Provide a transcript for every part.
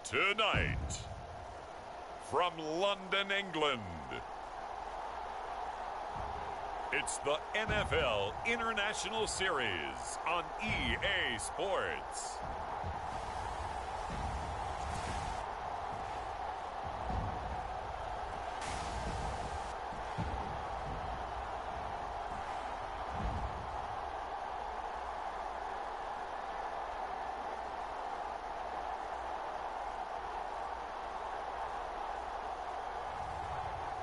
Tonight, from London, England, it's the NFL International Series on EA Sports.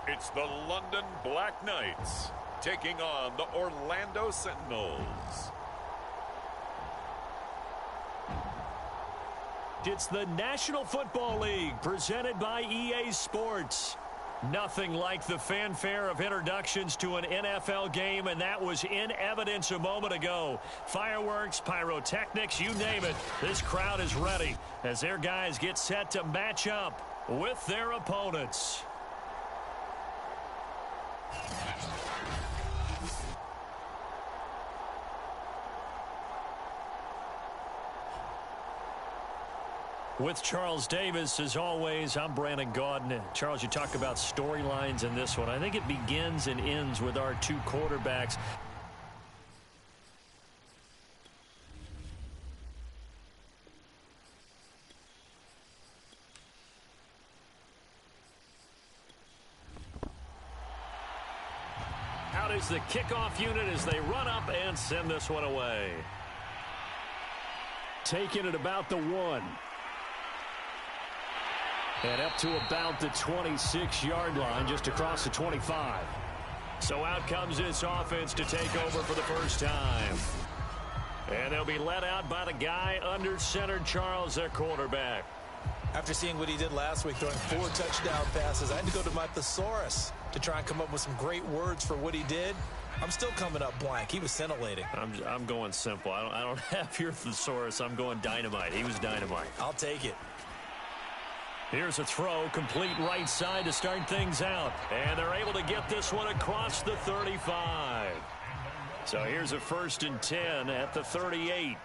It's the London Black Knights taking on the Orlando Sentinels. It's the National Football League presented by EA Sports. Nothing like the fanfare of introductions to an NFL game, and that was in evidence a moment ago. Fireworks, pyrotechnics, you name it. This crowd is ready as their guys get set to match up with their opponents. With Charles Davis, as always, I'm Brandon Gaudin. Charles, you talk about storylines in this one. I think it begins and ends with our two quarterbacks. Out is the kickoff unit as they run up and send this one away. Taking it about the 1. And up to about the 26-yard line, just across the 25. So out comes this offense to take over for the first time. And they'll be led out by the guy under center, Charles, their quarterback. After seeing what he did last week, throwing 4 touchdown passes, I had to go to my thesaurus to try and come up with some great words for what he did. I'm still coming up blank. He was scintillating. I'm going simple. I don't have your thesaurus. I'm going dynamite. He was dynamite. I'll take it. Here's a throw, complete right side to start things out. And they're able to get this one across the 35. So here's a 1st and 10 at the 38.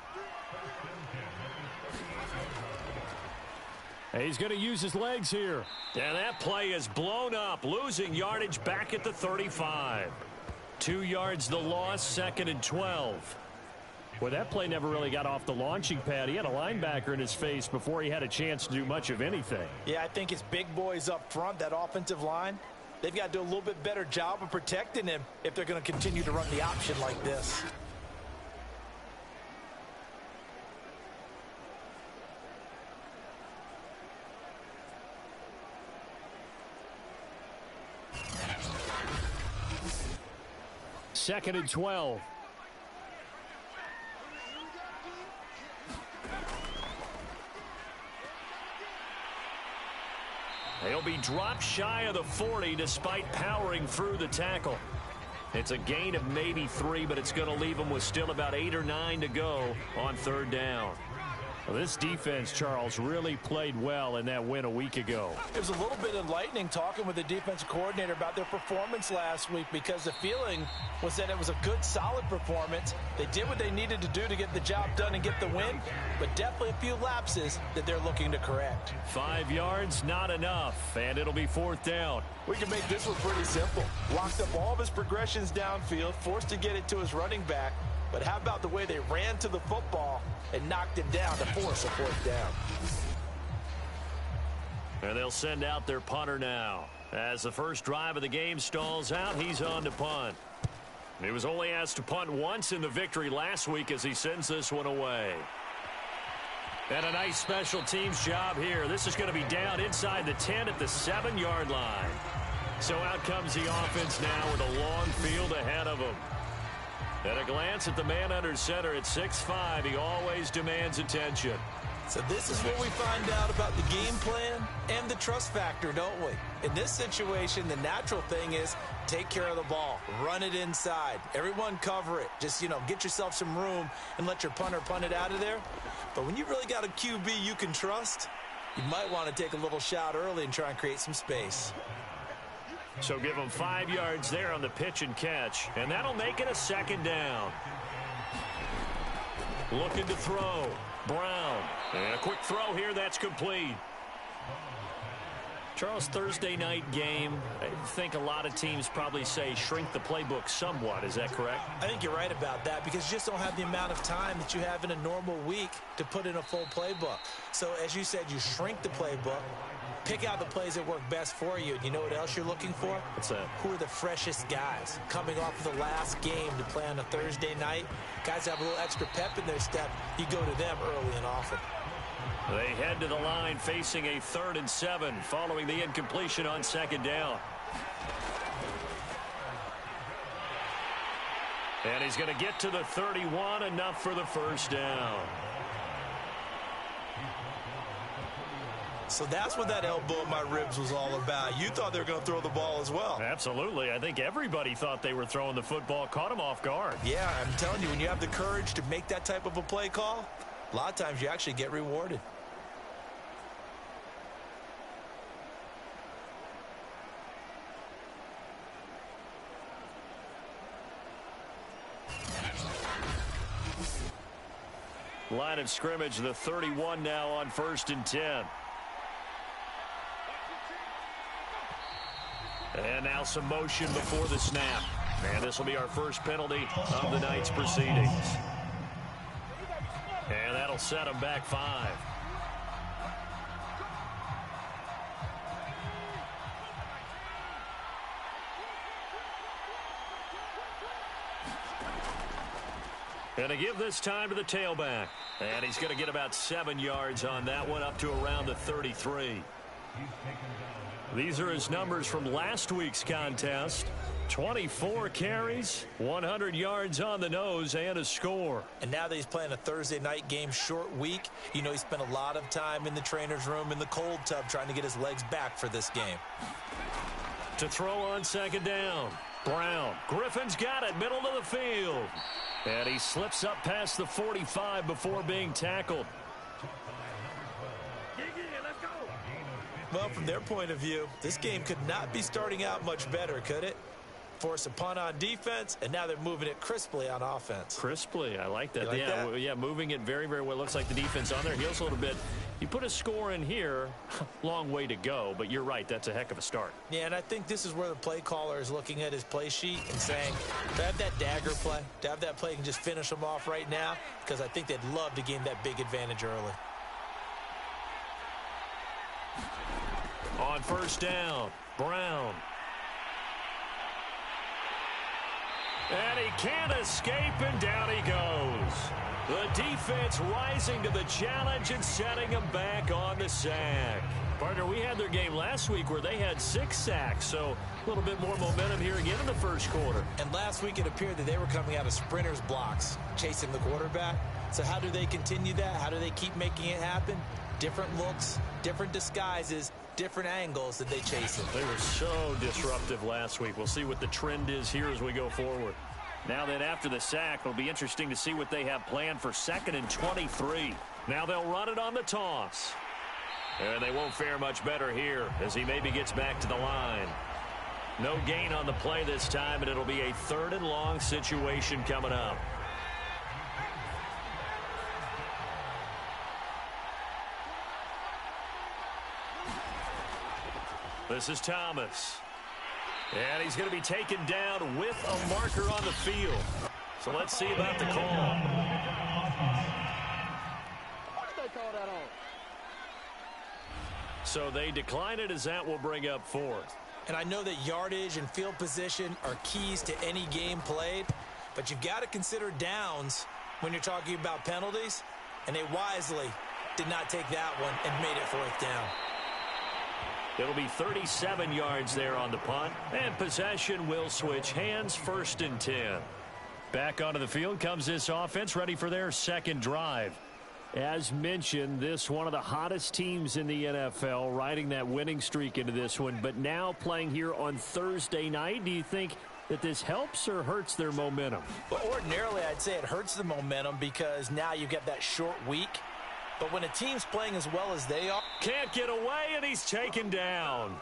He's going to use his legs here. And that play is blown up, losing yardage back at the 35. 2 yards the loss, 2nd and 12. Well, that play never really got off the launching pad. He had a linebacker in his face before he had a chance to do much of anything. Yeah, I think his big boys up front, that offensive line, they've got to do a little bit better job of protecting him if they're going to continue to run the option like this. Second and 12. He'll be dropped shy of the 40 despite powering through the tackle. It's a gain of maybe 3, but it's going to leave him with still about 8 or 9 to go on 3rd down. Well, this defense, Charles, really played well in that win a week ago. It was a little bit enlightening talking with the defensive coordinator about their performance last week because the feeling was that it was a good, solid performance. They did what they needed to do to get the job done and get the win, but definitely a few lapses that they're looking to correct. 5 yards, not enough, and it'll be 4th down. We can make this one pretty simple. Locked up all of his progressions downfield, forced to get it to his running back. But how about the way they ran to the football and knocked him down to force a 4th down? And they'll send out their punter now. As the first drive of the game stalls out, he's on to punt. He was only asked to punt once in the victory last week as he sends this one away. And a nice special teams job here. This is going to be down inside the 10 at the 7-yard line. So out comes the offense now with a long field ahead of him. At a glance at the man under center at 6'5", he always demands attention. So this is what we find out about the game plan and the trust factor, don't we? In this situation, the natural thing is take care of the ball, run it inside. Everyone cover it. Just, get yourself some room and let your punter punt it out of there. But when you really got a QB you can trust, you might want to take a little shot early and try and create some space. So give him 5 yards there on the pitch and catch, and that'll make it a 2nd down. Looking to throw. Brown. And a quick throw here, that's complete. Charles, Thursday night game, I think a lot of teams probably say shrink the playbook somewhat. Is that correct? I think you're right about that because you just don't have the amount of time that you have in a normal week to put in a full playbook. So, as you said, you shrink the playbook, pick out the plays that work best for you. You know what else you're looking for? What's that? Who are the freshest guys coming off of the last game to play on a Thursday night? Guys have a little extra pep in their step. You go to them early and often. They head to the line facing a 3rd and 7 following the incompletion on 2nd down. And he's going to get to the 31, enough for the 1st down. So that's what that elbow in my ribs was all about. You thought they were going to throw the ball as well. Absolutely. I think everybody thought they were throwing the football, caught him off guard. Yeah, I'm telling you, when you have the courage to make that type of a play call, a lot of times you actually get rewarded. Line of scrimmage, the 31 now on 1st and 10. And now some motion before the snap. And this will be our first penalty of the night's proceedings. And that'll set them back 5. Going to give this time to the tailback. And he's going to get about 7 yards on that one, up to around the 33. These are his numbers from last week's contest. 24 carries, 100 yards on the nose, and a score. And now that he's playing a Thursday night game, short week, you know he spent a lot of time in the trainer's room in the cold tub trying to get his legs back for this game. To throw on 2nd down. Brown. Griffin's got it, middle of the field. And he slips up past the 45 before being tackled. Well, from their point of view, this game could not be starting out much better, could it? Force a punt on defense, and now they're moving it crisply on offense. Crisply, I like that. Yeah, moving it very, very well. Looks like the defense on their heels a little bit. You put a score in here, long way to go, but you're right, that's a heck of a start. Yeah, and I think this is where the play caller is looking at his play sheet and saying, to have that dagger play, to have that play and just finish them off right now, because I think they'd love to gain that big advantage early. On 1st down, Brown. And he can't escape, and down he goes. The defense rising to the challenge and setting him back on the sack. Partner, we had their game last week where they had 6 sacks, so a little bit more momentum here again in the 1st quarter. And last week it appeared that they were coming out of sprinters blocks, chasing the quarterback. So how do they continue that? How do they keep making it happen? Different looks, different disguises, different angles that they chase it. They were so disruptive last week. We'll see what the trend is here as we go forward. Now then, after the sack, it'll be interesting to see what they have planned for 2nd and 23. Now they'll run it on the toss. And they won't fare much better here as he maybe gets back to the line. No gain on the play this time, and it'll be a 3rd and long situation coming up. This is Thomas. And he's going to be taken down with a marker on the field. So let's see about the call. So they decline it as that will bring up 4th. And I know that yardage and field position are keys to any game played, but you've got to consider downs when you're talking about penalties, and they wisely did not take that one and made it 4th down. It'll be 37 yards there on the punt, and possession will switch hands, 1st and 10. Back onto the field comes this offense, ready for their 2nd drive. As mentioned, this one of the hottest teams in the NFL, riding that winning streak into this one, but now playing here on Thursday night. Do you think that this helps or hurts their momentum? Well, ordinarily, I'd say it hurts the momentum because now you've got that short week. But when a team's playing as well as they are, can't get away, and he's taken down.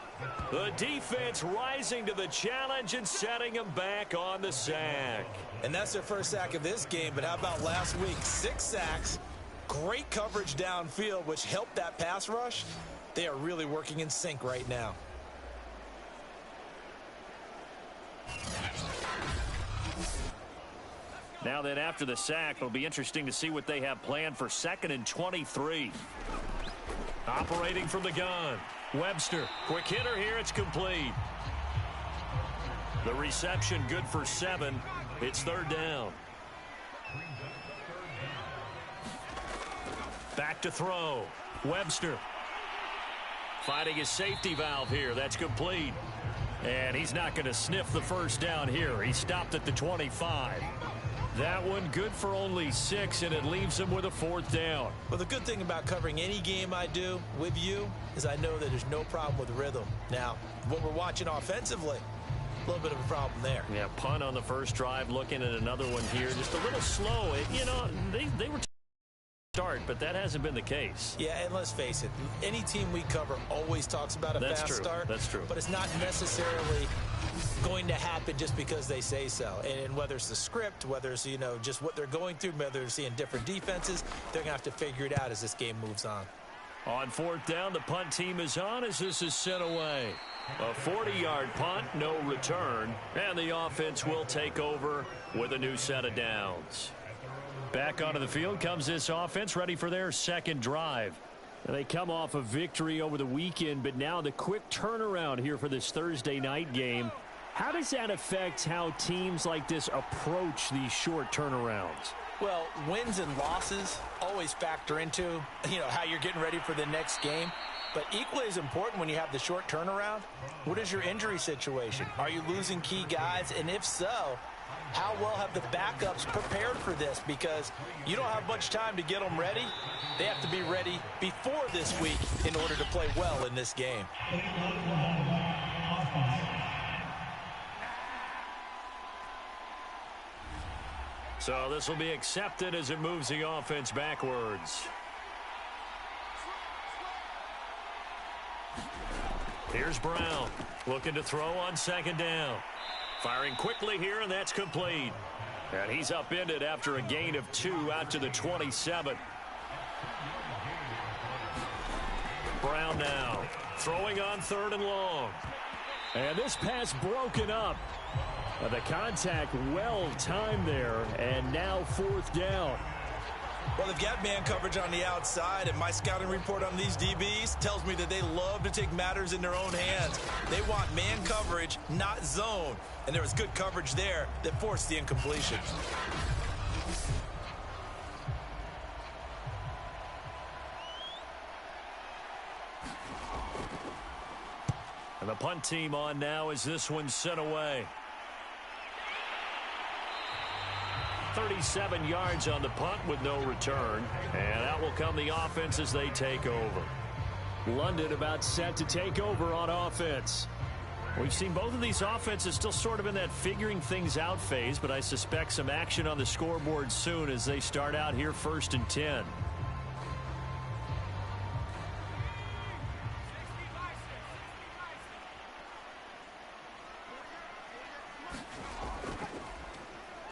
The defense rising to the challenge and setting him back on the sack. And that's their first sack of this game, but how about last week? 6 sacks, great coverage downfield, which helped that pass rush. They are really working in sync right now. Now then, after the sack, it'll be interesting to see what they have planned for 2nd and 23. Operating from the gun. Webster, quick hitter here, it's complete. The reception good for 7. It's 3rd down. Back to throw. Webster. Finding his safety valve here. That's complete. And he's not going to sniff the first down here. He stopped at the 25. That one good for only 6, and it leaves him with a 4th down. Well, the good thing about covering any game I do with you is I know that there's no problem with rhythm. Now, what we're watching offensively, a little bit of a problem there. Yeah, punt on the first drive, looking at another one here. Just a little slow. They were start, but that hasn't been the case. Yeah, and let's face it, any team we cover always talks about a fast start. That's true. But it's not necessarily going to happen just because they say so. And whether it's the script, whether it's, just what they're going through, whether they're seeing different defenses, they're going to have to figure it out as this game moves on. On 4th down, the punt team is on as this is sent away. A 40-yard punt, no return, and the offense will take over with a new set of downs. Back onto the field comes this offense, ready for their 2nd drive. They come off a victory over the weekend, but now the quick turnaround here for this Thursday night game. How does that affect how teams like this approach these short turnarounds? Well, wins and losses always factor into, how you're getting ready for the next game. But equally as important when you have the short turnaround, what is your injury situation? Are you losing key guys? And if so, how well have the backups prepared for this? Because you don't have much time to get them ready. They have to be ready before this week in order to play well in this game. So this will be accepted as it moves the offense backwards. Here's Brown looking to throw on 2nd down. Firing quickly here, and that's complete. And he's upended after a gain of 2 out to the 27. Brown now throwing on 3rd and long. And this pass broken up. The contact well timed there, and now 4th down. Well, they've got man coverage on the outside, and my scouting report on these DBs tells me that they love to take matters in their own hands. They want man coverage, not zone. And there was good coverage there that forced the incompletion. And the punt team on now as this one's sent away. 37 yards on the punt with no return. And out will come the offense as they take over. London about set to take over on offense. We've seen both of these offenses still sort of in that figuring things out phase, but I suspect some action on the scoreboard soon as they start out here 1st and 10.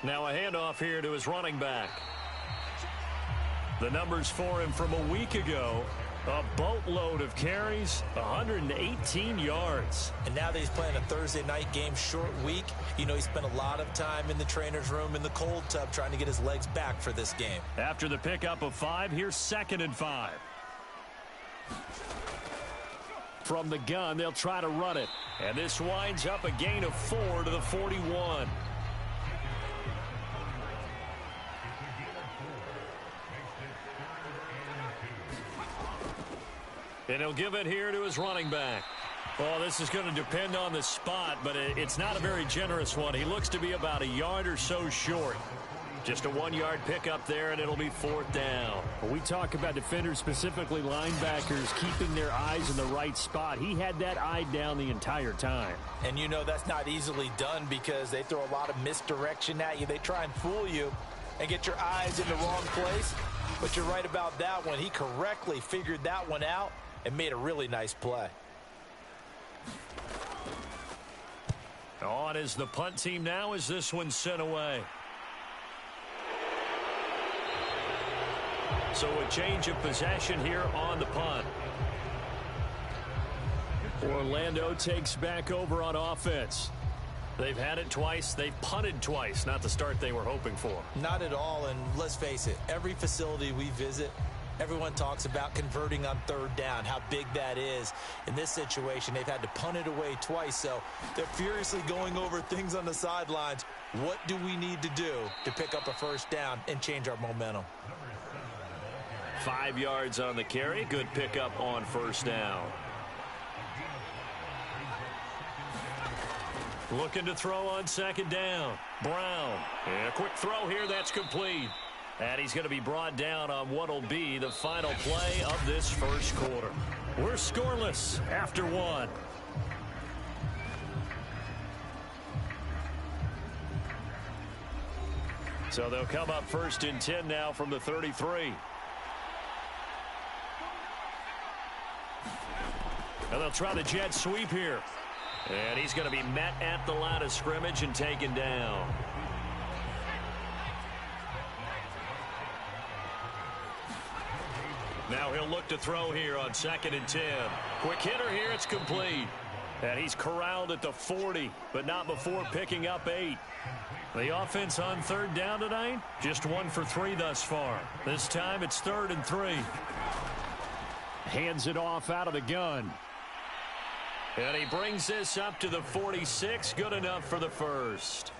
Now a handoff here to his running back. The numbers for him from a week ago, a boatload of carries, 118 yards. And now that he's playing a Thursday night game, short week, he spent a lot of time in the trainer's room in the cold tub trying to get his legs back for this game. After the pickup of 5, here's 2nd and 5. From the gun, they'll try to run it. And this winds up a gain of 4 to the 41. And he'll give it here to his running back. Well, this is going to depend on the spot, but it's not a very generous one. He looks to be about a yard or so short. Just a 1-yard pickup there, and it'll be 4th down. When we talk about defenders, specifically linebackers, keeping their eyes in the right spot. He had that eye down the entire time. And that's not easily done because they throw a lot of misdirection at you. They try and fool you and get your eyes in the wrong place. But you're right about that one. He correctly figured that one out and made a really nice play. On is the punt team now as this one's sent away. So a change of possession here on the punt. Orlando takes back over on offense. They've had it twice. They've punted twice. Not the start they were hoping for. Not at all, and let's face it, every facility we visit, everyone talks about converting on third down, how big that is. In this situation, they've had to punt it away twice, so they're furiously going over things on the sidelines. What do we need to do to pick up a first down and change our momentum? 5 yards on the carry. Good pickup on first down. Looking to throw on second down. Brown. And a quick throw here. That's complete. And he's going to be brought down on what will be the final play of this first quarter. We're scoreless after one. So they'll come up 1st and 10 now from the 33. And they'll try the jet sweep here. And he's going to be met at the line of scrimmage and taken down. Now he'll look to throw here on 2nd and 10. Quick hitter here. It's complete. And he's corralled at the 40, but not before picking up 8. The offense on third down tonight, just 1 for 3 thus far. This time it's 3rd and 3. Hands it off out of the gun. And he brings this up to the 46. Good enough for the first.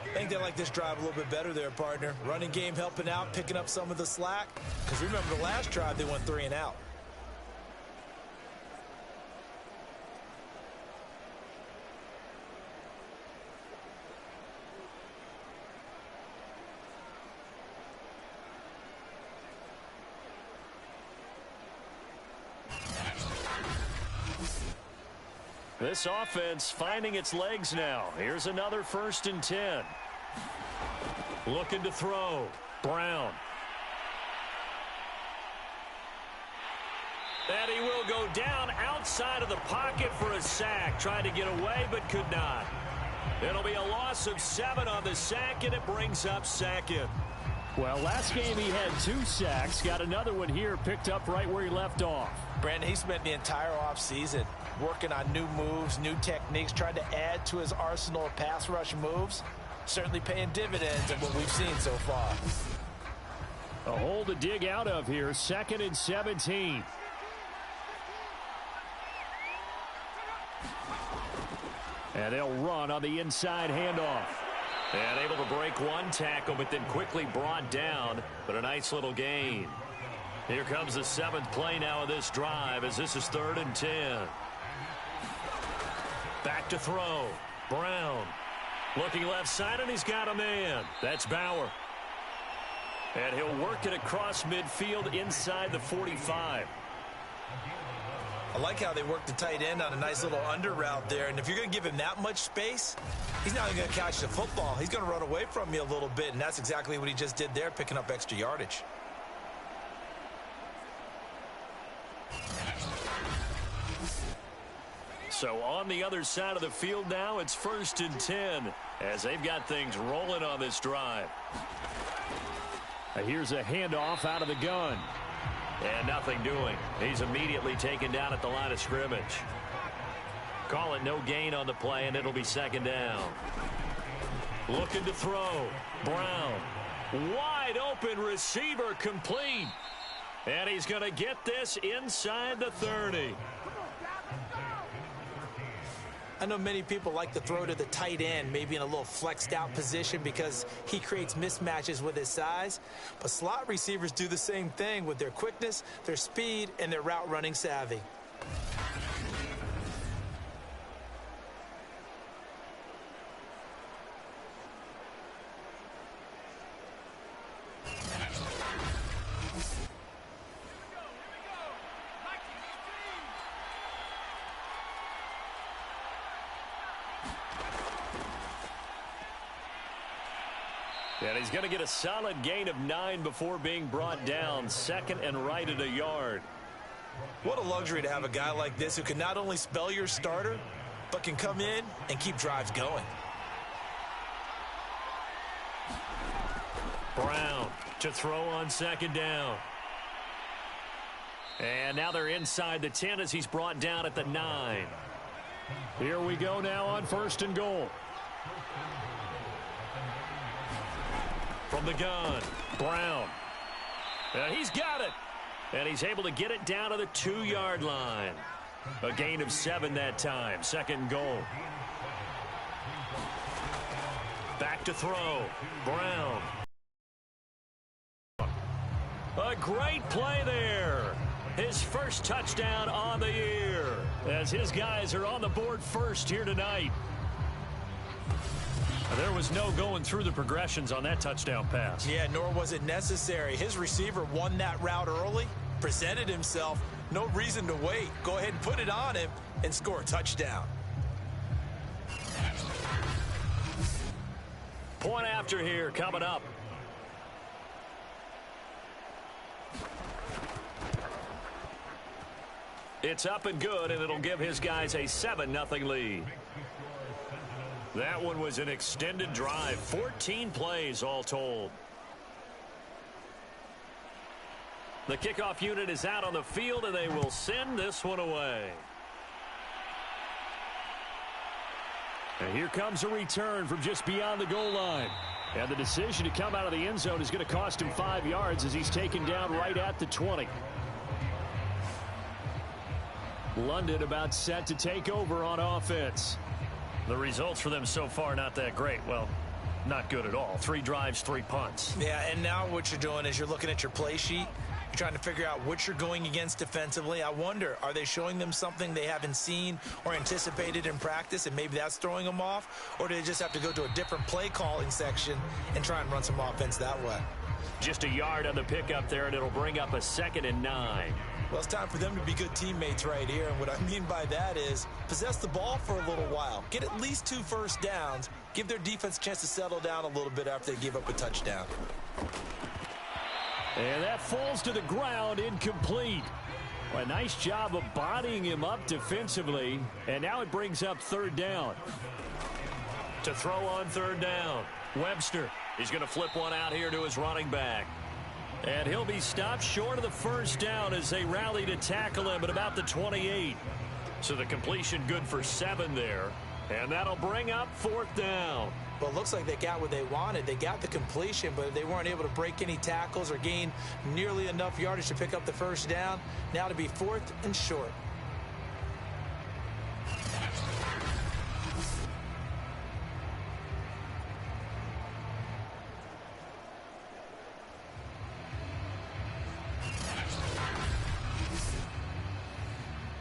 I think they like this drive a little bit better there, partner. Running game helping out, picking up some of the slack. Because remember the last drive, they went 3 and out. This offense finding its legs now. Here's another 1st and 10. Looking to throw. Brown. And he will go down outside of the pocket for a sack. Tried to get away, but could not. It'll be a loss of 7 on the sack, and it brings up 2nd. Well, last game he had 2 sacks. Got another one here, picked up right where he left off. Brandon, he spent the entire offseason working on new moves, new techniques, trying to add to his arsenal of pass rush moves. Certainly paying dividends in what we've seen so far. A hole to dig out of here, 2nd and 17. And they'll run on the inside handoff. And able to break one tackle, but then quickly brought down. But a nice little gain. Here comes the 7th play now of this drive as this is 3rd and 10. Back to throw. Brown. Looking left side, and he's got a man. That's Bauer. And he'll work it across midfield inside the 45. I like how they work the tight end on a nice little under route there. And if you're going to give him that much space, he's not going to catch the football. He's going to run away from you a little bit, and that's exactly what he just did there, picking up extra yardage. So on the other side of the field now, it's 1st and 10 as they've got things rolling on this drive. Here's a handoff out of the gun. And nothing doing. He's immediately taken down at the line of scrimmage. Call it no gain on the play, and it'll be 2nd down. Looking to throw. Brown. Wide open receiver complete. And he's going to get this inside the 30. I know many people like to throw to the tight end, maybe in a little flexed out position because he creates mismatches with his size. But slot receivers do the same thing with their quickness, their speed, and their route running savvy. And he's going to get a solid gain of 9 before being brought down. 2nd and right at a yard. What a luxury to have a guy like this who can not only spell your starter, but can come in and keep drives going. Brown to throw on 2nd down. And now they're inside the 10 as he's brought down at the 9. Here we go now on 1st and goal. From the gun, Brown. And he's got it. And he's able to get it down to the 2-yard line. A gain of 7 that time. 2nd goal. Back to throw. Brown. A great play there. His first touchdown on the year as his guys are on the board first here tonight. There was no going through the progressions on that touchdown pass. Yeah, nor was it necessary. His receiver won that route early, presented himself. No reason to wait. Go ahead and put it on him and score a touchdown. Point after here coming up. It's up and good, and it'll give his guys a 7-0 lead. That one was an extended drive. 14 plays all told. The kickoff unit is out on the field, and they will send this one away. And here comes a return from just beyond the goal line. And the decision to come out of the end zone is going to cost him 5 yards as he's taken down right at the 20. London about set to take over on offense. The results for them so far not that great. Well, not good at all. 3 drives, 3 punts. Yeah, and now what you're doing is you're looking at your play sheet. You're trying to figure out what you're going against defensively. I wonder, are they showing them something they haven't seen or anticipated in practice, and maybe that's throwing them off? Or do they just have to go to a different play calling section and try and run some offense that way? Just a yard on the pickup there, and it'll bring up a 2nd and 9. Well, it's time for them to be good teammates right here. And what I mean by that is possess the ball for a little while. Get at least 2 first downs. Give their defense a chance to settle down a little bit after they give up a touchdown. And that falls to the ground, incomplete. A nice job of bodying him up defensively. And now it brings up 3rd down. To throw on 3rd down, Webster. He's going to flip one out here to his running back. And he'll be stopped short of the 1st down as they rally to tackle him at about the 28. So the completion good for 7 there. And that'll bring up 4th down. Well, it looks like they got what they wanted. They got the completion, but they weren't able to break any tackles or gain nearly enough yardage to pick up the 1st down. Now to be 4th and short.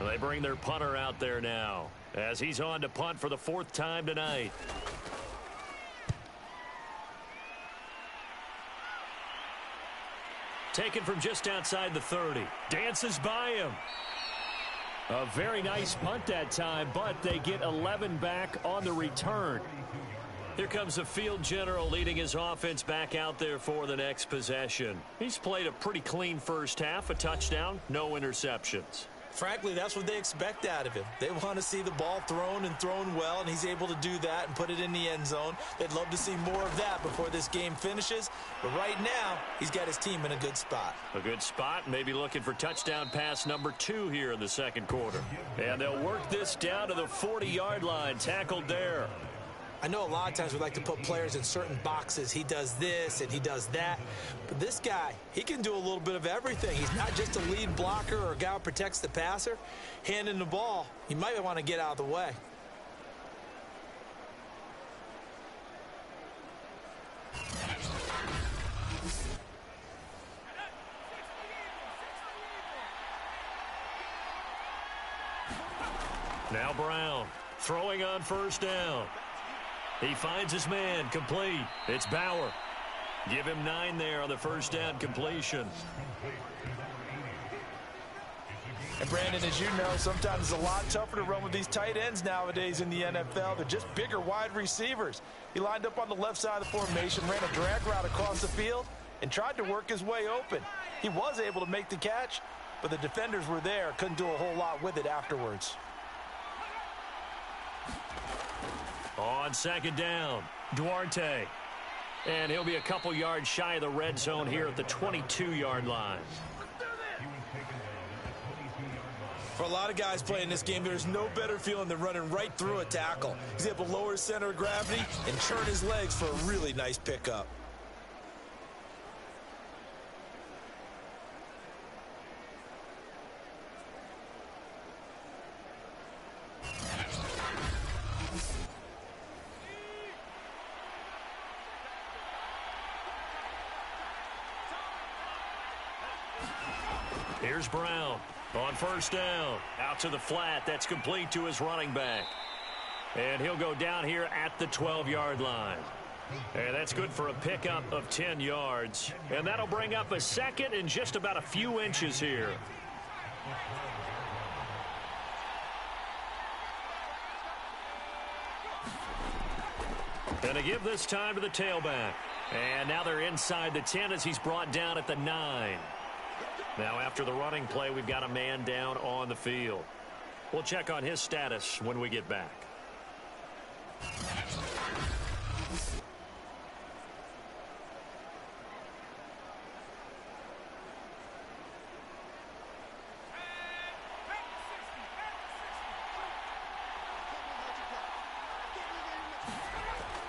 They bring their punter out there now as he's on to punt for the 4th time tonight. Taken from just outside the 30. Dances by him. A very nice punt that time, but they get 11 back on the return. Here comes the field general leading his offense back out there for the next possession. He's played a pretty clean first half, a touchdown, no interceptions. Frankly, that's what they expect out of him. They want to see the ball thrown and thrown well, and he's able to do that and put it in the end zone. They'd love to see more of that before this game finishes. But right now, he's got his team in a good spot. A good spot, maybe looking for touchdown pass number 2 here in the 2nd quarter. And they'll work this down to the 40-yard line, tackled there. I know a lot of times we like to put players in certain boxes. He does this and he does that. But this guy, he can do a little bit of everything. He's not just a lead blocker or a guy who protects the passer. Handing the ball, you might want to get out of the way. Now Brown throwing on 1st down. He finds his man, complete. It's Bauer. Give him 9 there on the 1st down completion. And Brandon, as you know, sometimes it's a lot tougher to run with these tight ends nowadays in the NFL. They're just bigger wide receivers. He lined up on the left side of the formation, ran a drag route across the field, and tried to work his way open. He was able to make the catch, but the defenders were there, couldn't do a whole lot with it afterwards. On 2nd down, Duarte. And he'll be a couple yards shy of the red zone here at the 22-yard line. For a lot of guys playing this game, there's no better feeling than running right through a tackle. He's able to lower his center of gravity and churn his legs for a really nice pickup. Here's Brown on first down. Out to the flat. That's complete to his running back. And he'll go down here at the 12-yard line. And that's good for a pickup of 10 yards. And that'll bring up a second and just about a few inches here. And to give this time to the tailback. And now they're inside the 10 as he's brought down at the 9. Now after the running play, we've got a man down on the field. We'll check on his status when we get back.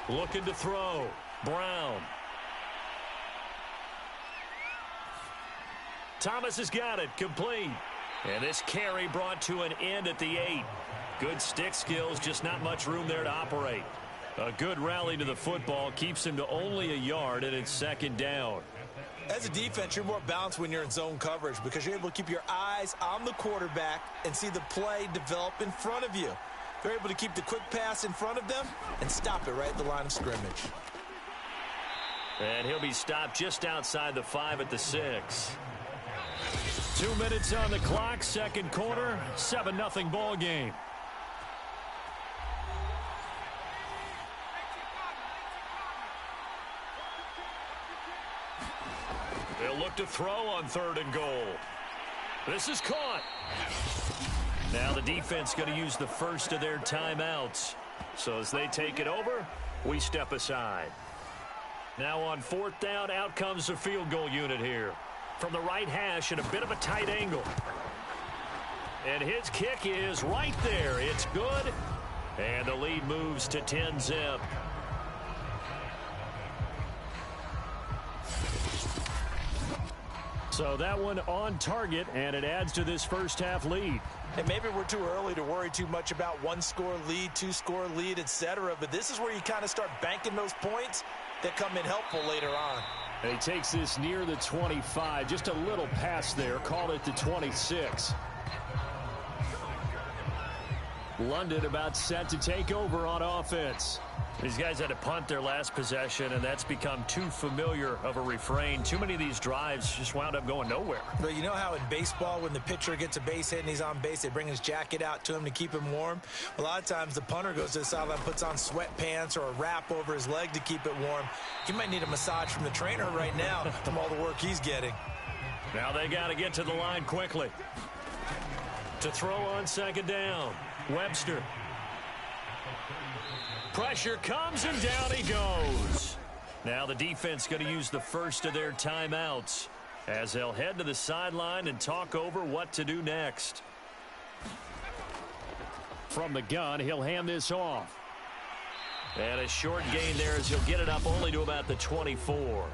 Looking to throw. Brown. Thomas has got it. Complete. And this carry brought to an end at the 8. Good stick skills, just not much room there to operate. A good rally to the football keeps him to only a yard, and it's second down. As a defense, you're more balanced when you're in zone coverage because you're able to keep your eyes on the quarterback and see the play develop in front of you. They're able to keep the quick pass in front of them and stop it right at the line of scrimmage. And he'll be stopped just outside the 5 at the 6. 2 minutes on the clock, second quarter, 7-0 ball game. They'll look to throw on 3rd and goal. This is caught. Now the defense going to use the first of their timeouts. So as they take it over, we step aside. Now on 4th down, out comes the field goal unit here. From the right hash at a bit of a tight angle. And his kick is right there. It's good. And the lead moves to 10-zip. So that one on target, and it adds to this first half lead. And maybe we're too early to worry too much about 1-score lead, 2-score lead, etc. But this is where you kind of start banking those points that come in helpful later on. And he takes this near the 25. Just a little pass there. Call it the 26. London about set to take over on offense. These guys had to punt their last possession, and that's become too familiar of a refrain. Too many of these drives just wound up going nowhere. But you know how in baseball, when the pitcher gets a base hit and he's on base, they bring his jacket out to him to keep him warm? A lot of times the punter goes to the sideline, puts on sweatpants or a wrap over his leg to keep it warm. He might need a massage from the trainer right now from all the work he's getting. Now they got to get to the line quickly. To throw on 2nd down, Webster. Pressure comes, and down he goes. Now the defense going to use the first of their timeouts as they'll head to the sideline and talk over what to do next. From the gun, he'll hand this off. And a short gain there as he'll get it up only to about the 24.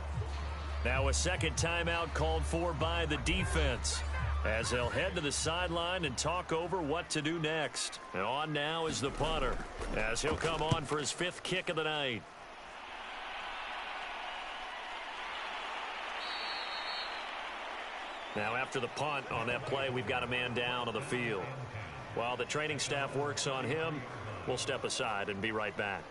Now a second timeout called for by the defense as they'll head to the sideline and talk over what to do next. And on now is the punter as he'll come on for his 5th kick of the night. Now after the punt on that play, we've got a man down on the field. While the training staff works on him, we'll step aside and be right back.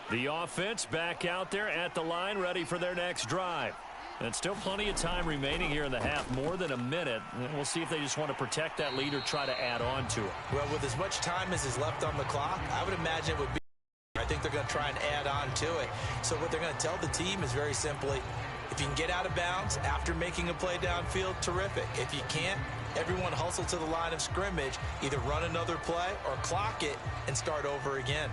The offense back out there at the line, ready for their next drive. And still plenty of time remaining here in the half, more than a minute. And we'll see if they just want to protect that lead or try to add on to it. Well, with as much time as is left on the clock, I would imagine it would be. I think they're going to try and add on to it. So what they're going to tell the team is very simply, if you can get out of bounds after making a play downfield, terrific. If you can't, everyone hustle to the line of scrimmage, either run another play or clock it and start over again.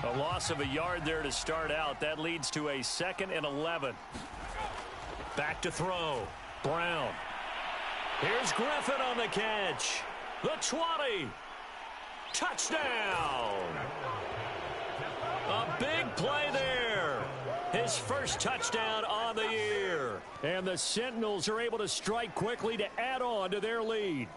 A loss of a yard there to start out. That leads to a 2nd and 11. Back to throw. Brown. Here's Griffin on the catch. The 20. Touchdown. A big play there. His first touchdown on the year. And the Sentinels are able to strike quickly to add on to their lead.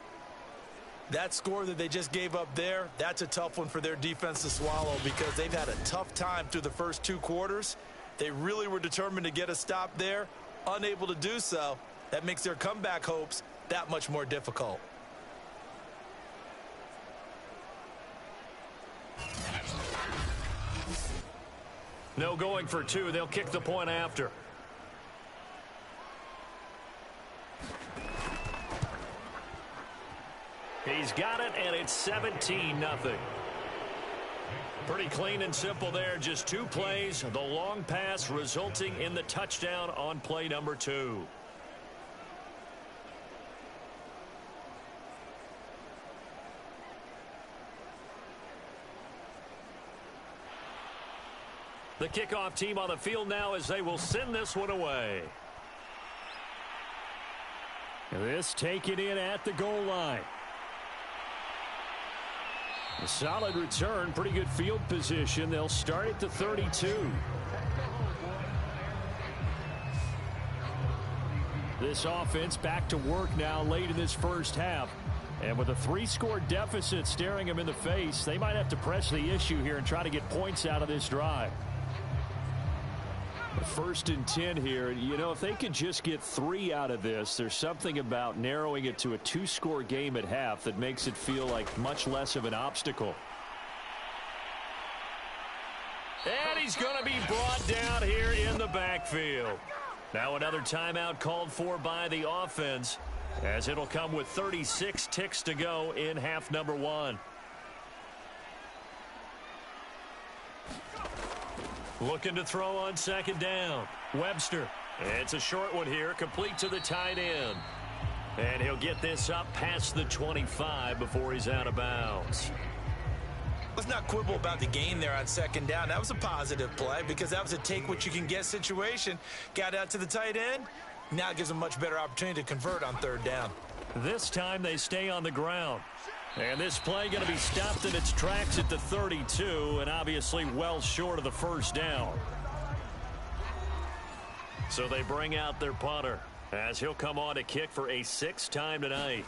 That score that they just gave up there, that's a tough one for their defense to swallow because they've had a tough time through the first 2 quarters. They really were determined to get a stop there, unable to do so. That makes their comeback hopes that much more difficult. No going for 2. They'll kick the point after. He's got it, and it's 17-0. Pretty clean and simple there. Just 2 plays. The long pass resulting in the touchdown on play number 2. The kickoff team on the field now as they will send this one away. This taken in at the goal line. A solid return, pretty good field position. They'll start at the 32. This offense back to work now late in this first half. And with a 3-score deficit staring them in the face, they might have to press the issue here and try to get points out of this drive. 1st and 10 here. You know, if they could just get 3 out of this, there's something about narrowing it to a 2-score game at half that makes it feel like much less of an obstacle. And he's going to be brought down here in the backfield. Now another timeout called for by the offense, as it'll come with 36 ticks to go in half number 1. Looking to throw on 2nd down. Webster. It's a short one here, complete to the tight end. And he'll get this up past the 25 before he's out of bounds. Let's not quibble about the gain there on 2nd down. That was a positive play because that was a take-what-you-can-get situation. Got out to the tight end. Now it gives them a much better opportunity to convert on 3rd down. This time they stay on the ground. And this play going to be stopped in its tracks at the 32, and obviously well short of the 1st down. So they bring out their punter as he'll come on to kick for a 6th time tonight.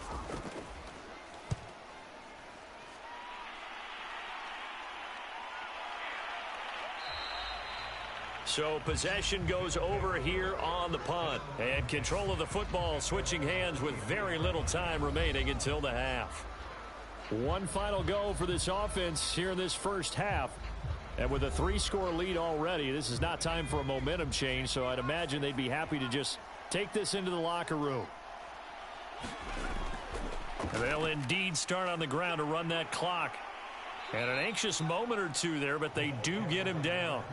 So possession goes over here on the punt. And control of the football switching hands with very little time remaining until the half. One final go for this offense here in this first half. And with a 3-score lead already, this is not time for a momentum change, so I'd imagine they'd be happy to just take this into the locker room. And they'll indeed start on the ground to run that clock. And an anxious moment or 2 there, but they do get him down.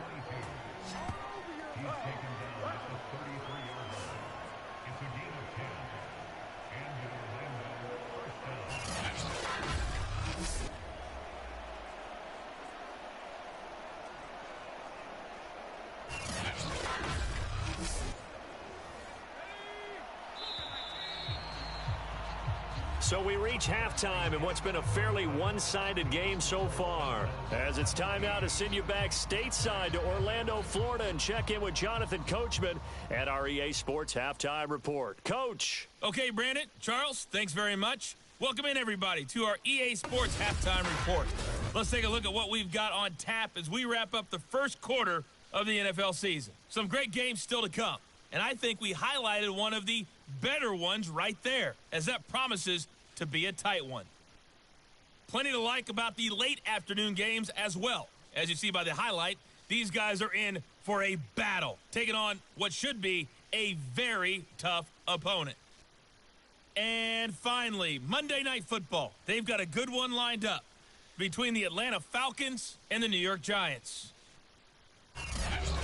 So we reach halftime in what's been a fairly one-sided game so far. As it's time now to send you back stateside to Orlando, Florida, and check in with Jonathan Coachman at our EA Sports Halftime Report. Coach. Okay, Brandon, Charles, thanks very much. Welcome in, everybody, to our EA Sports Halftime Report. Let's take a look at what we've got on tap as we wrap up the first quarter of the NFL season. Some great games still to come, and I think we highlighted one of the better ones right there, as that promises to be a tight one. Plenty to like about the late afternoon games as well. As you see by the highlight, these guys are in for a battle, taking on what should be a very tough opponent. And finally, Monday Night Football. They've got a good one lined up between the Atlanta Falcons and the New York Giants.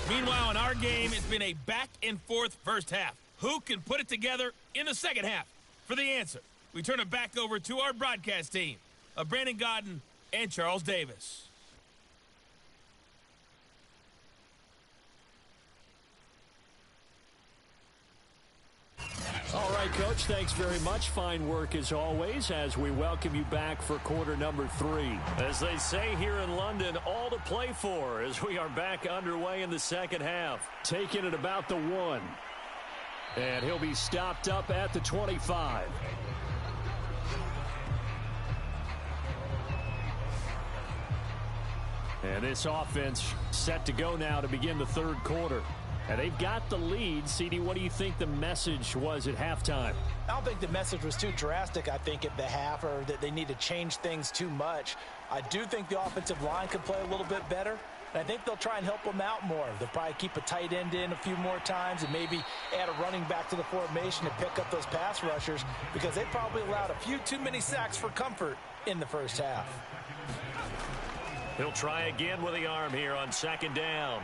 Meanwhile, in our game, it's been a back-and-forth first half. Who can put it together in the second half? For the answer, we turn it back over to our broadcast team of Brandon Godden and Charles Davis. Coach. Thanks very much. Fine work as always as we welcome you back for quarter number 3. As they say here in London, all to play for as we are back underway in the second half. Taking it about the 1. And he'll be stopped up at the 25. And this offense set to go now to begin the third quarter. And they've got the lead. CD, what do you think the message was at halftime? I don't think the message was too drastic, I think, at the half, or that they need to change things too much. I do think the offensive line could play a little bit better. And I think they'll try and help them out more. They'll probably keep a tight end in a few more times and maybe add a running back to the formation to pick up those pass rushers because they probably allowed a few too many sacks for comfort in the first half. He'll try again with the arm here on second down.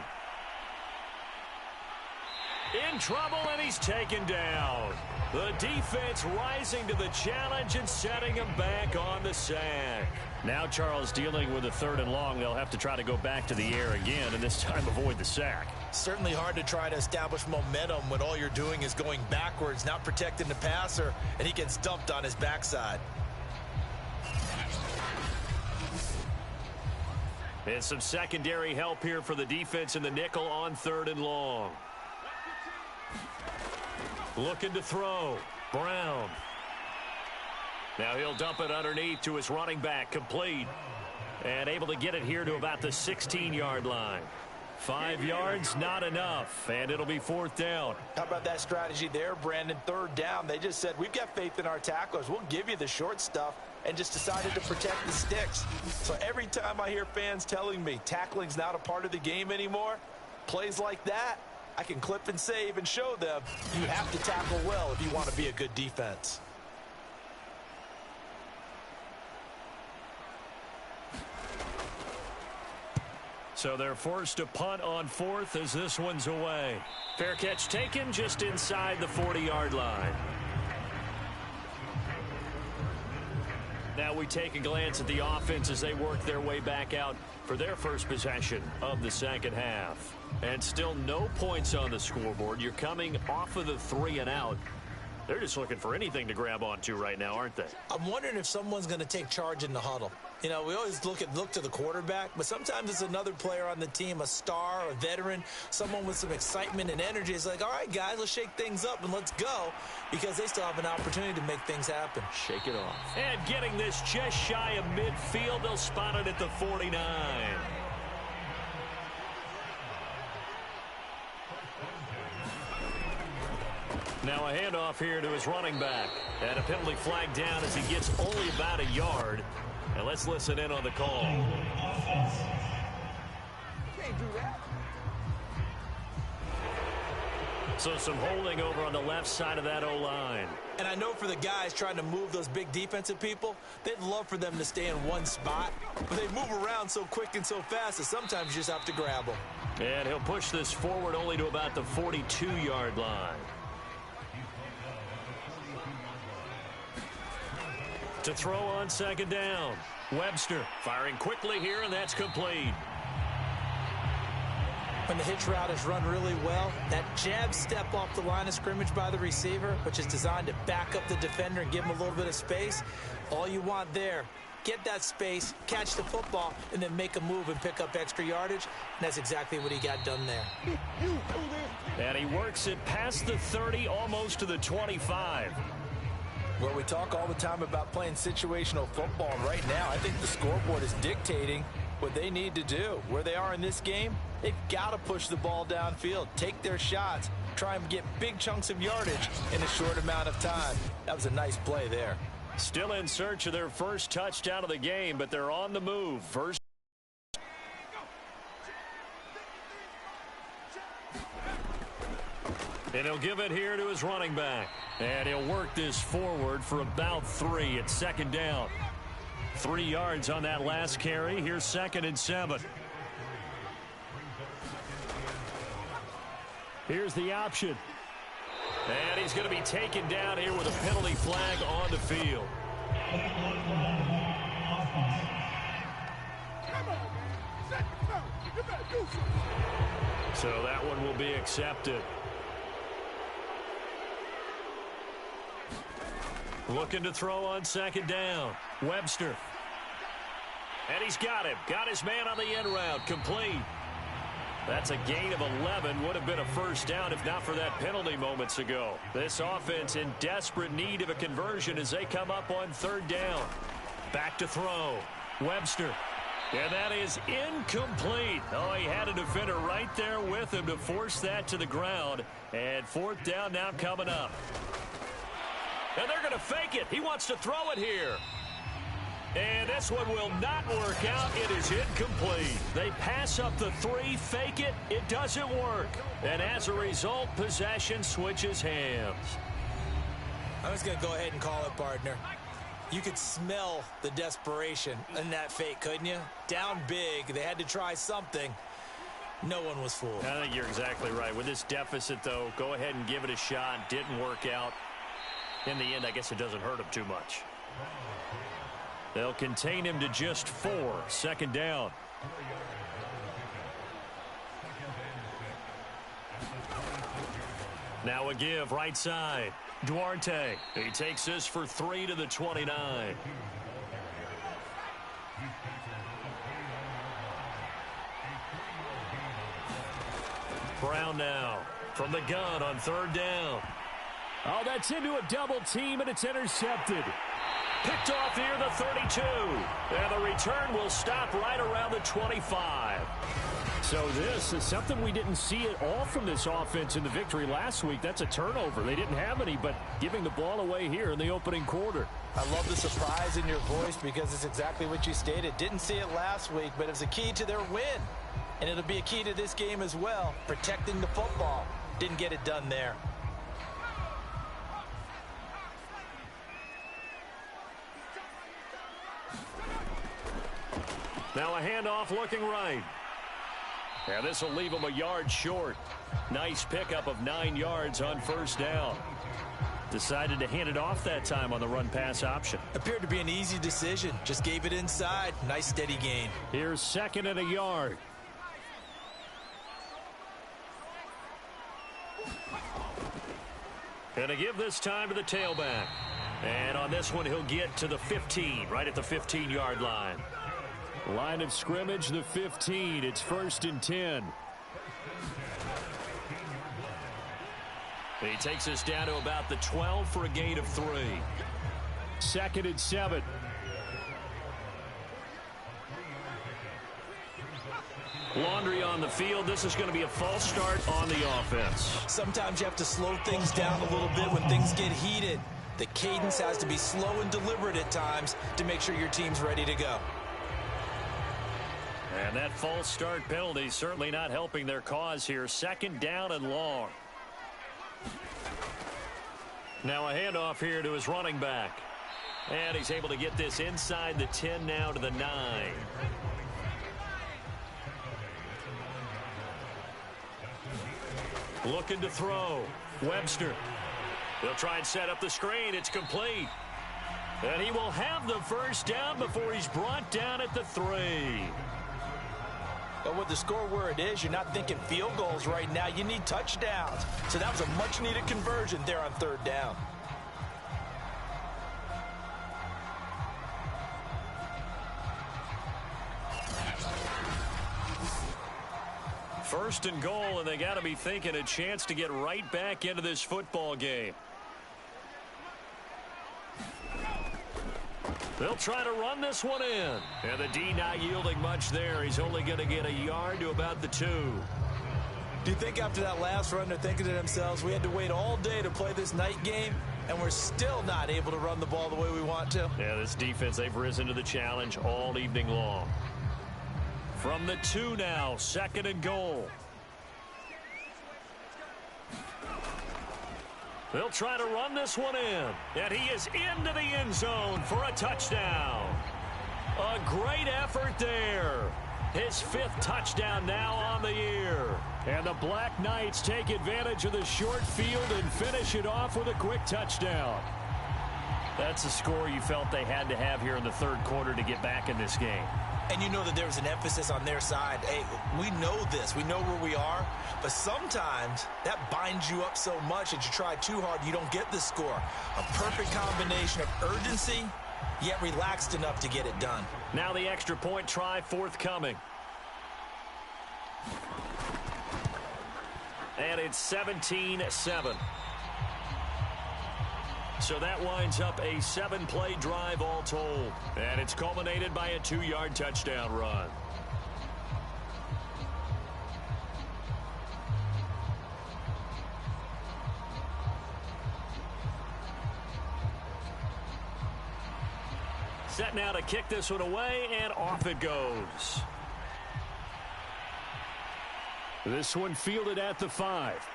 In trouble, and he's taken down. The defense rising to the challenge and setting him back on the sack. Now Charles dealing with a 3rd and long. They'll have to try to go back to the air again and this time avoid the sack. Certainly hard to try to establish momentum when all you're doing is going backwards, not protecting the passer, and he gets dumped on his backside. And some secondary help here for the defense in the nickel on 3rd and long. Looking to throw. Brown. Now he'll dump it underneath to his running back. Complete. And able to get it here to about the 16-yard line. 5 yards, not enough. And it'll be 4th down. How about that strategy there, Brandon? 3rd down. They just said, we've got faith in our tacklers. We'll give you the short stuff. And just decided to protect the sticks. So every time I hear fans telling me tackling's not a part of the game anymore, plays like that, I can clip and save and show them you have to tackle well if you want to be a good defense. So they're forced to punt on 4th as this one's away. Fair catch taken just inside the 40-yard line. Now we take a glance at the offense as they work their way back out for their first possession of the second half. And still no points on the scoreboard. You're coming off of the 3 and out. They're just looking for anything to grab onto right now, aren't they? I'm wondering if someone's going to take charge in the huddle. You know, we always look to the quarterback, but sometimes it's another player on the team, a star, a veteran, someone with some excitement and energy. It's like, all right, guys, let's shake things up and let's go, because they still have an opportunity to make things happen. Shake it off. And getting this just shy of midfield, they'll spot it at the 49. Now a handoff here to his running back. And a penalty flag down as he gets only about a yard. And let's listen in on the call. Can't do that. So some holding over on the left side of that O-line. And I know for the guys trying to move those big defensive people, they'd love for them to stay in one spot. But they move around so quick and so fast that sometimes you just have to grab them. And he'll push this forward only to about the 42-yard line. To throw on second down. Webster firing quickly here, and that's complete. When the hitch route is run really well, that jab step off the line of scrimmage by the receiver, which is designed to back up the defender and give him a little bit of space, all you want there, get that space, catch the football, and then make a move and pick up extra yardage. And that's exactly what he got done there. And he works it past the 30, almost to the 25. Well, we talk all the time about playing situational football, and right now I think the scoreboard is dictating what they need to do. Where they are in this game, they've got to push the ball downfield, take their shots, try and get big chunks of yardage in a short amount of time. That was a nice play there. Still in search of their first touchdown of the game, but they're on the move. First. And he'll give it here to his running back. And he'll work this forward for about 3 at second down. 3 yards on that last carry. Here's 2nd and 7. Here's the option. And he's going to be taken down here with a penalty flag on the field. So that one will be accepted. Looking to throw on second down. Webster. And he's got him. Got his man on the end route. Complete. That's a gain of 11. Would have been a first down if not for that penalty moments ago. This offense in desperate need of a conversion as they come up on third down. Back to throw. Webster. And that is incomplete. Oh, he had a defender right there with him to force that to the ground. And fourth down now coming up. And they're going to fake it. He wants to throw it here. And this one will not work out. It is incomplete. They pass up the 3, fake it. It doesn't work. And as a result, possession switches hands. I was going to go ahead and call it, partner. You could smell the desperation in that fake, couldn't you? Down big. They had to try something. No one was fooled. I think you're exactly right. With this deficit, though, go ahead and give it a shot. Didn't work out. In the end, I guess it doesn't hurt him too much. They'll contain him to just 4. Second down. Now a give right side. Duarte. He takes this for 3 to the 29. Brown now from the gun on third down. Oh, that's into a double team, and it's intercepted. Picked off near the 32. And the return will stop right around the 25. So this is something we didn't see at all from this offense in the victory last week. That's a turnover. They didn't have any, but giving the ball away here in the opening quarter. I love the surprise in your voice because it's exactly what you stated. Didn't see it last week, but it was a key to their win. And it'll be a key to this game as well, protecting the football. Didn't get it done there. Now a handoff looking right. And this will leave him a yard short. Nice pickup of 9 yards on first down. Decided to hand it off that time on the run-pass option. Appeared to be an easy decision. Just gave it inside. Nice steady gain. Here's second and a yard. And to give this time to the tailback. And on this one, he'll get to the 15, right at the 15-yard line. Line of scrimmage, the 15. It's 1st and 10. He takes us down to about the 12 for a gain of 3. 2nd and 7. Laundry on the field. This is going to be a false start on the offense. Sometimes you have to slow things down a little bit when things get heated. The cadence has to be slow and deliberate at times to make sure your team's ready to go. And that false start penalty certainly not helping their cause here. 2nd down and long. Now a handoff here to his running back. And he's able to get this inside the 10 now to the 9. Looking to throw. Webster. They'll try and set up the screen. It's complete. And he will have the first down before he's brought down at the 3. But with the score where it is, you're not thinking field goals right now. You need touchdowns. So that was a much-needed conversion there on third down. First and goal, and they got to be thinking a chance to get right back into this football game. They'll try to run this one in. And the D not yielding much there. He's only going to get a yard to about the 2. Do you think after that last run they're thinking to themselves, we had to wait all day to play this night game, and we're still not able to run the ball the way we want to? Yeah, this defense, they've risen to the challenge all evening long. From the 2 now, 2nd and goal. They'll try to run this one in. And he is into the end zone for a touchdown. A great effort there. His 5th touchdown now on the year. And the Black Knights take advantage of the short field and finish it off with a quick touchdown. That's a score you felt they had to have here in the 3rd quarter to get back in this game. And you know that there's an emphasis on their side. Hey, we know this. We know where we are. But sometimes that binds you up so much that you try too hard, you don't get the score. A perfect combination of urgency, yet relaxed enough to get it done. Now the extra point try forthcoming. And it's 17-7. So that winds up a 7-play drive all told. And it's culminated by a 2-yard touchdown run. Set now to kick this one away, and off it goes. This one fielded at the 5.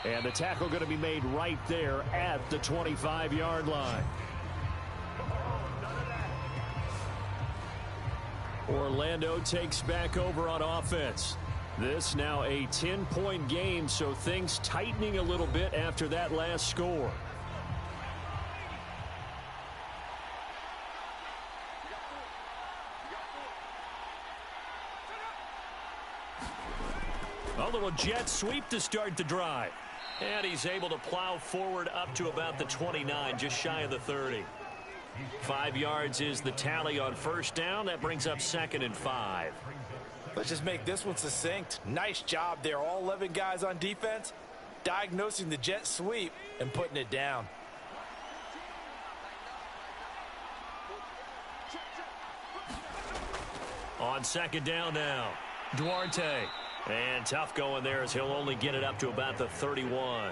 And the tackle going to be made right there at the 25-yard line. Orlando takes back over on offense. This now a 10-point game, so things tightening a little bit after that last score. A little jet sweep to start the drive. And he's able to plow forward up to about the 29, just shy of the 30. 5 yards is the tally on first down. That brings up 2nd and 5. Let's just make this one succinct. Nice job there. All 11 guys on defense, diagnosing the jet sweep and putting it down. On 2nd down now, Duarte. And tough going there as he'll only get it up to about the 31.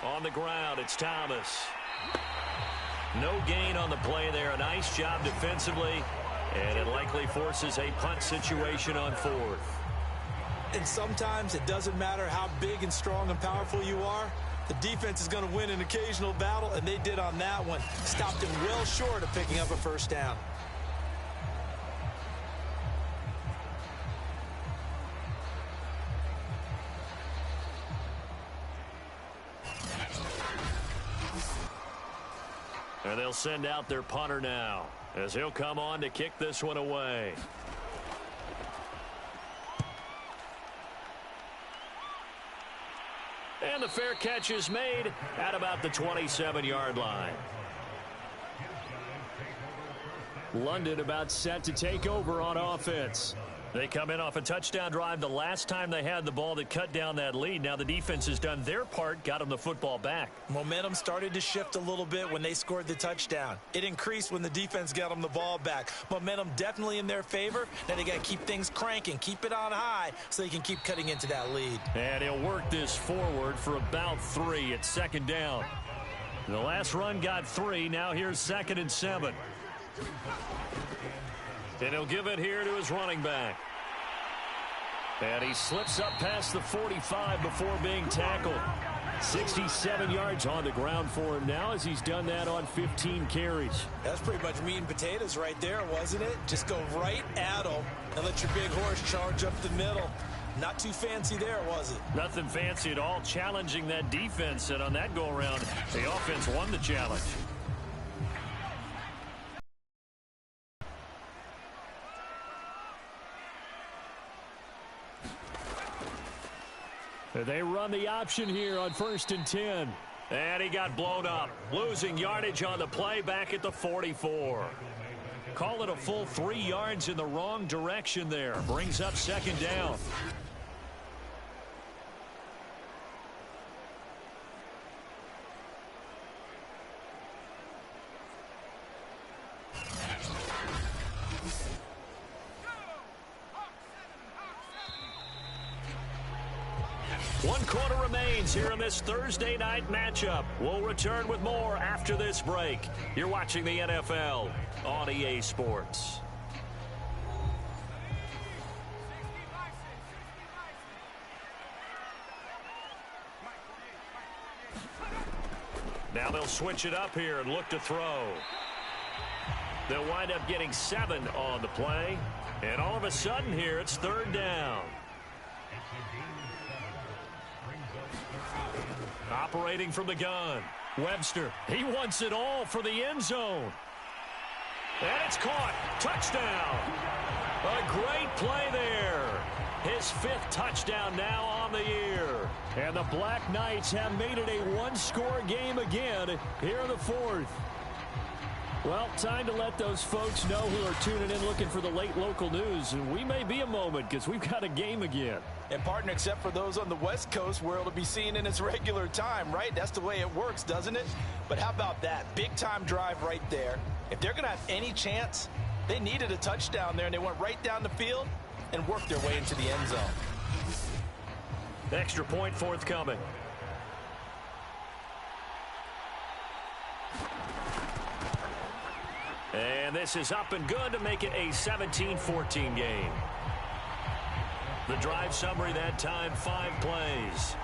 On the ground, it's Thomas. No gain on the play there. A nice job defensively. And it likely forces a punt situation on 4th. And sometimes it doesn't matter how big and strong and powerful you are. The defense is going to win an occasional battle, and they did on that one. Stopped him well short of picking up a first down. And they'll send out their punter now as he'll come on to kick this one away. And the fair catch is made at about the 27-yard line. London about set to take over on offense. They come in off a touchdown drive the last time they had the ball that cut down that lead. Now the defense has done their part, got them the football back. Momentum started to shift a little bit when they scored the touchdown. It increased when the defense got them the ball back. Momentum definitely in their favor. Now they got to keep things cranking, keep it on high so they can keep cutting into that lead. And he'll work this forward for about 3 at 2nd down. The last run got 3. Now here's 2nd and 7. And he'll give it here to his running back. And he slips up past the 45 before being tackled. 67 yards on the ground for him now as he's done that on 15 carries. That's pretty much meat and potatoes right there, wasn't it? Just go right at them and let your big horse charge up the middle. Not too fancy there, was it? Nothing fancy at all, challenging that defense. And on that go-around, the offense won the challenge. They run the option here on 1st and 10. And he got blown up, losing yardage on the play back at the 44. Call it a full 3 yards in the wrong direction there. Brings up 2nd down. One quarter remains here in this Thursday night matchup. We'll return with more after this break. You're watching the NFL on EA Sports. Now they'll switch it up here and look to throw. They'll wind up getting 7 on the play. And all of a sudden here, it's 3rd down. Operating from the gun. Webster, he wants it all for the end zone. And it's caught. Touchdown. A great play there. His 5th touchdown now on the year. And the Black Knights have made it a one-score game again here in the 4th. Well, time to let those folks know who are tuning in looking for the late local news. And we may be a moment because we've got a game again. And, partner, except for those on the West Coast where it'll be seen in its regular time, right? That's the way it works, doesn't it? But how about that? Big-time drive right there. If they're going to have any chance, they needed a touchdown there, and they went right down the field and worked their way into the end zone. Extra point forthcoming. And this is up and good to make it a 17-14 game. The drive summary that time, 5 plays.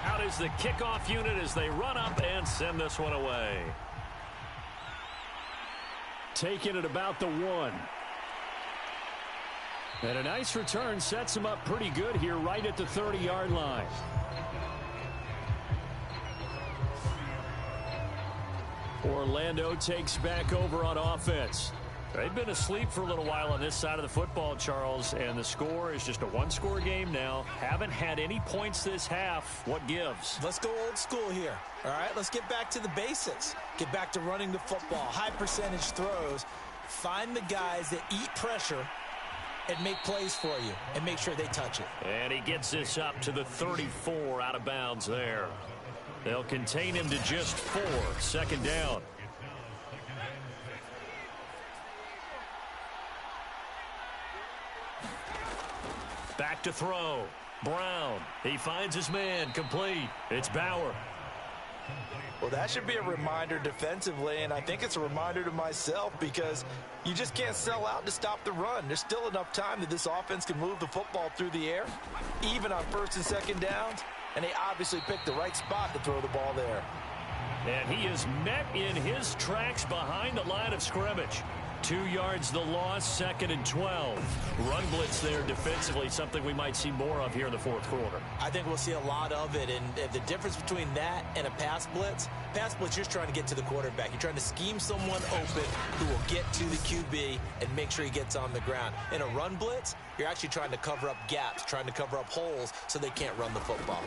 Out is the kickoff unit as they run up and send this one away. Taking it about the 1. And a nice return sets him up pretty good here right at the 30-yard line. Orlando takes back over on offense. They've been asleep for a little while on this side of the football, Charles, and the score is just a one-score game now. Haven't had any points this half. What gives? Let's go old school here. All right, let's get back to the basics. Get back to running the football, high percentage throws. Find the guys that eat pressure and make plays for you and make sure they touch it. And he gets this up to the 34 out of bounds there. They'll contain him to just 4. Second down. Back to throw. Brown. He finds his man. Complete. It's Bauer. Well, that should be a reminder defensively, and I think it's a reminder to myself because you just can't sell out to stop the run. There's still enough time that this offense can move the football through the air, even on 1st and 2nd downs, and they obviously picked the right spot to throw the ball there. And he is met in his tracks behind the line of scrimmage. 2 yards the loss, 2nd and 12. Run blitz there defensively, something we might see more of here in the 4th quarter. I think we'll see a lot of it, and the difference between that and a pass blitz, you're just trying to get to the quarterback. You're trying to scheme someone open who will get to the QB and make sure he gets on the ground. In a run blitz, you're actually trying to cover up gaps, trying to cover up holes so they can't run the football.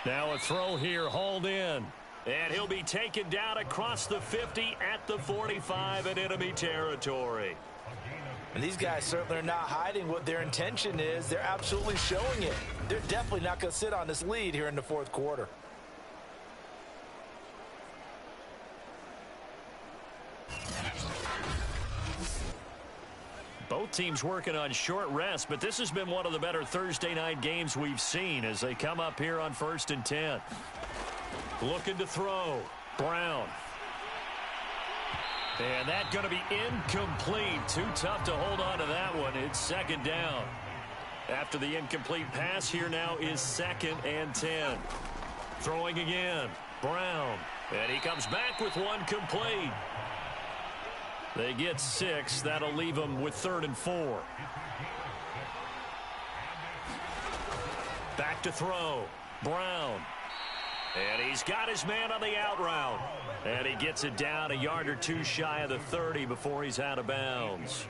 Now a throw here, hauled in. And he'll be taken down across the 50 at the 45 in enemy territory. And these guys certainly are not hiding what their intention is. They're absolutely showing it. They're definitely not going to sit on this lead here in the 4th quarter. Both teams working on short rest, but this has been one of the better Thursday night games we've seen as they come up here on 1st and 10. Looking to throw. Brown. And that's going to be incomplete. Too tough to hold on to that one. It's 2nd down. After the incomplete pass, here now is 2nd and 10. Throwing again. Brown. And he comes back with one complete. They get 6. That'll leave them with 3rd and 4. Back to throw. Brown. And he's got his man on the out route. And he gets it down a yard or 2 shy of the 30 before he's out of bounds.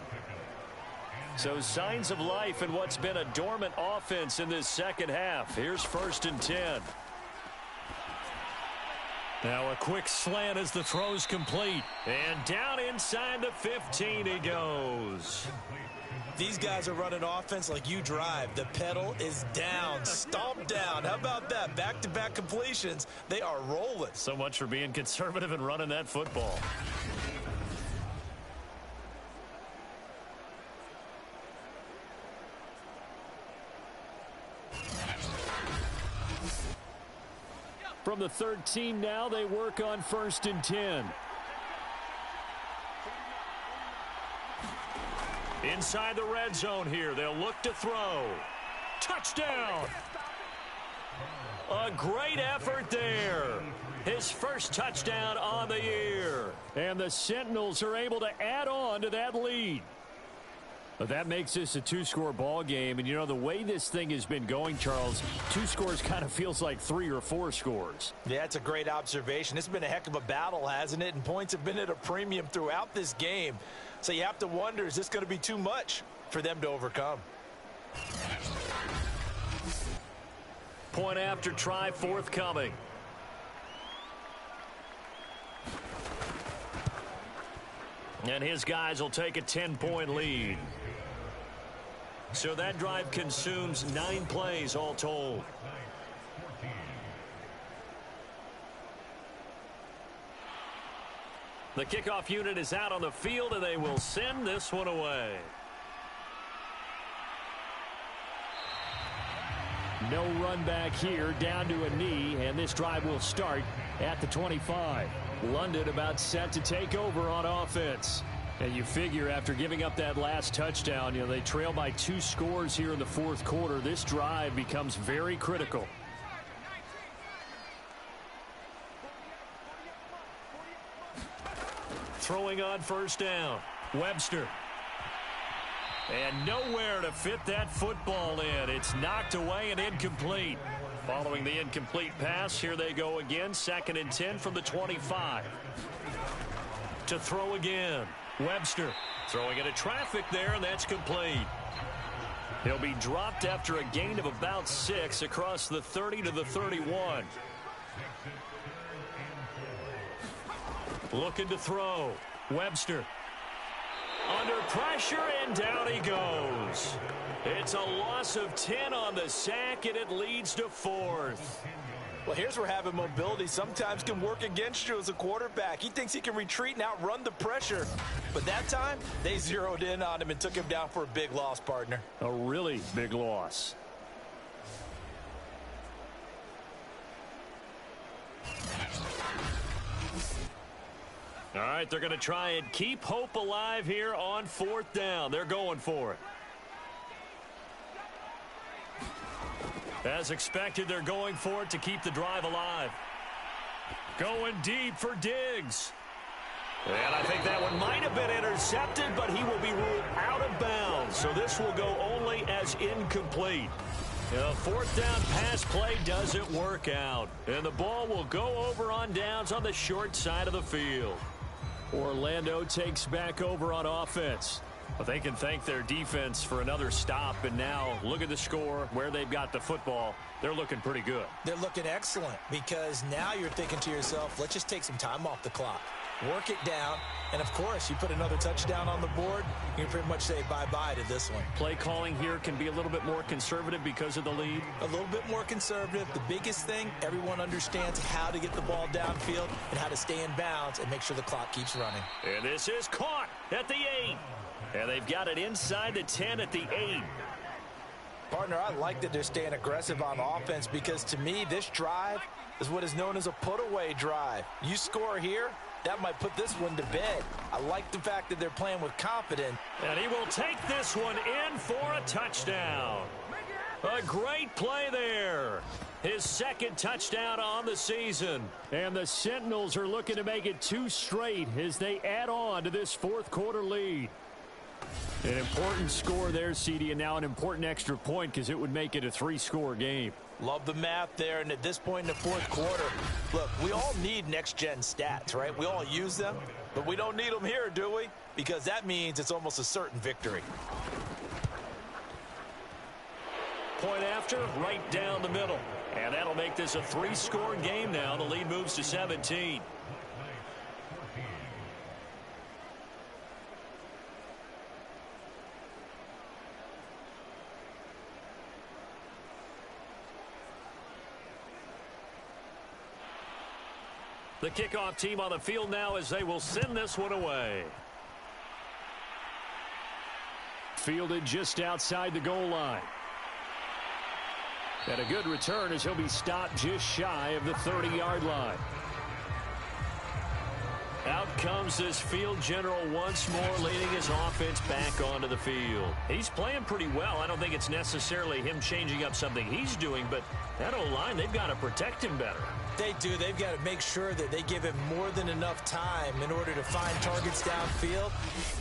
So signs of life in what's been a dormant offense in this second half. Here's 1st and 10. Now a quick slant as the throw's complete. And down inside the 15 he goes. These guys are running offense like you drive. The pedal is down, stomp down. How about that? Back-to-back completions. They are rolling. So much for being conservative and running that football. From the 13 now, they work on 1st and 10. Inside the red zone here. They'll look to throw. Touchdown! A great effort there. His first touchdown on the year. And the Sentinels are able to add on to that lead. But that makes this a two-score ball game. And, you know, the way this thing has been going, Charles, 2 scores kind of feels like 3 or 4 scores. Yeah, it's a great observation. It's been a heck of a battle, hasn't it? And points have been at a premium throughout this game. So you have to wonder, is this going to be too much for them to overcome? Point after try forthcoming. And his guys will take a 10-point lead. So that drive consumes 9 plays all told. The kickoff unit is out on the field, and they will send this one away. No run back here, down to a knee, and this drive will start at the 25. London about set to take over on offense. And you figure after giving up that last touchdown, you know, they trail by 2 scores here in the fourth quarter. This drive becomes very critical. Throwing on first down. Webster. And nowhere to fit that football in. It's knocked away and incomplete. Following the incomplete pass, here they go again. 2nd and 10 from the 25. To throw again. Webster throwing into traffic there, and that's complete. He'll be dropped after a gain of about 6 across the 30 to the 31. Looking to throw. Webster. Under pressure, and down he goes. It's a loss of 10 on the sack, and it leads to 4th. Well, here's where having mobility sometimes can work against you as a quarterback. He thinks he can retreat and outrun the pressure. But that time, they zeroed in on him and took him down for a big loss, partner. A really big loss. All right, they're going to try and keep hope alive here on 4th down. They're going for it. As expected, they're going for it to keep the drive alive. Going deep for Diggs. And I think that one might have been intercepted, but he will be ruled out of bounds. So this will go only as incomplete. A 4th down pass play doesn't work out. And the ball will go over on downs on the short side of the field. Orlando takes back over on offense. But they can thank their defense for another stop. And now look at the score, where they've got the football. They're looking pretty good. They're looking excellent because now you're thinking to yourself, let's just take some time off the clock. Work it down. And, of course, you put another touchdown on the board, you can pretty much say bye-bye to this one. Play calling here can be a little bit more conservative because of the lead. A little bit more conservative. The biggest thing, everyone understands how to get the ball downfield and how to stay in bounds and make sure the clock keeps running. And this is caught at the 8. And they've got it inside the 10 at the 8. Partner, I like that they're staying aggressive on offense because, to me, this drive is what is known as a put-away drive. You score here, that might put this one to bed. I like the fact that they're playing with confidence. And he will take this one in for a touchdown. A great play there. His 2nd touchdown on the season. And the Sentinels are looking to make it 2 straight as they add on to this fourth quarter lead. An important score there, CD, and now an important extra point because it would make it a 3-score game. Love the math there, and at this point in the fourth quarter, look, we all need next-gen stats, right? We all use them, but we don't need them here, do we? Because that means it's almost a certain victory. Point after, right down the middle. And that'll make this a 3-score game now. The lead moves to 17. The kickoff team on the field now as they will send this one away. Fielded just outside the goal line. And a good return as he'll be stopped just shy of the 30-yard line. Out comes this field general once more, leading his offense back onto the field. He's playing pretty well. I don't think it's necessarily him changing up something he's doing, but that O-line, they've got to protect him better. They do. They've got to make sure that they give him more than enough time in order to find targets downfield.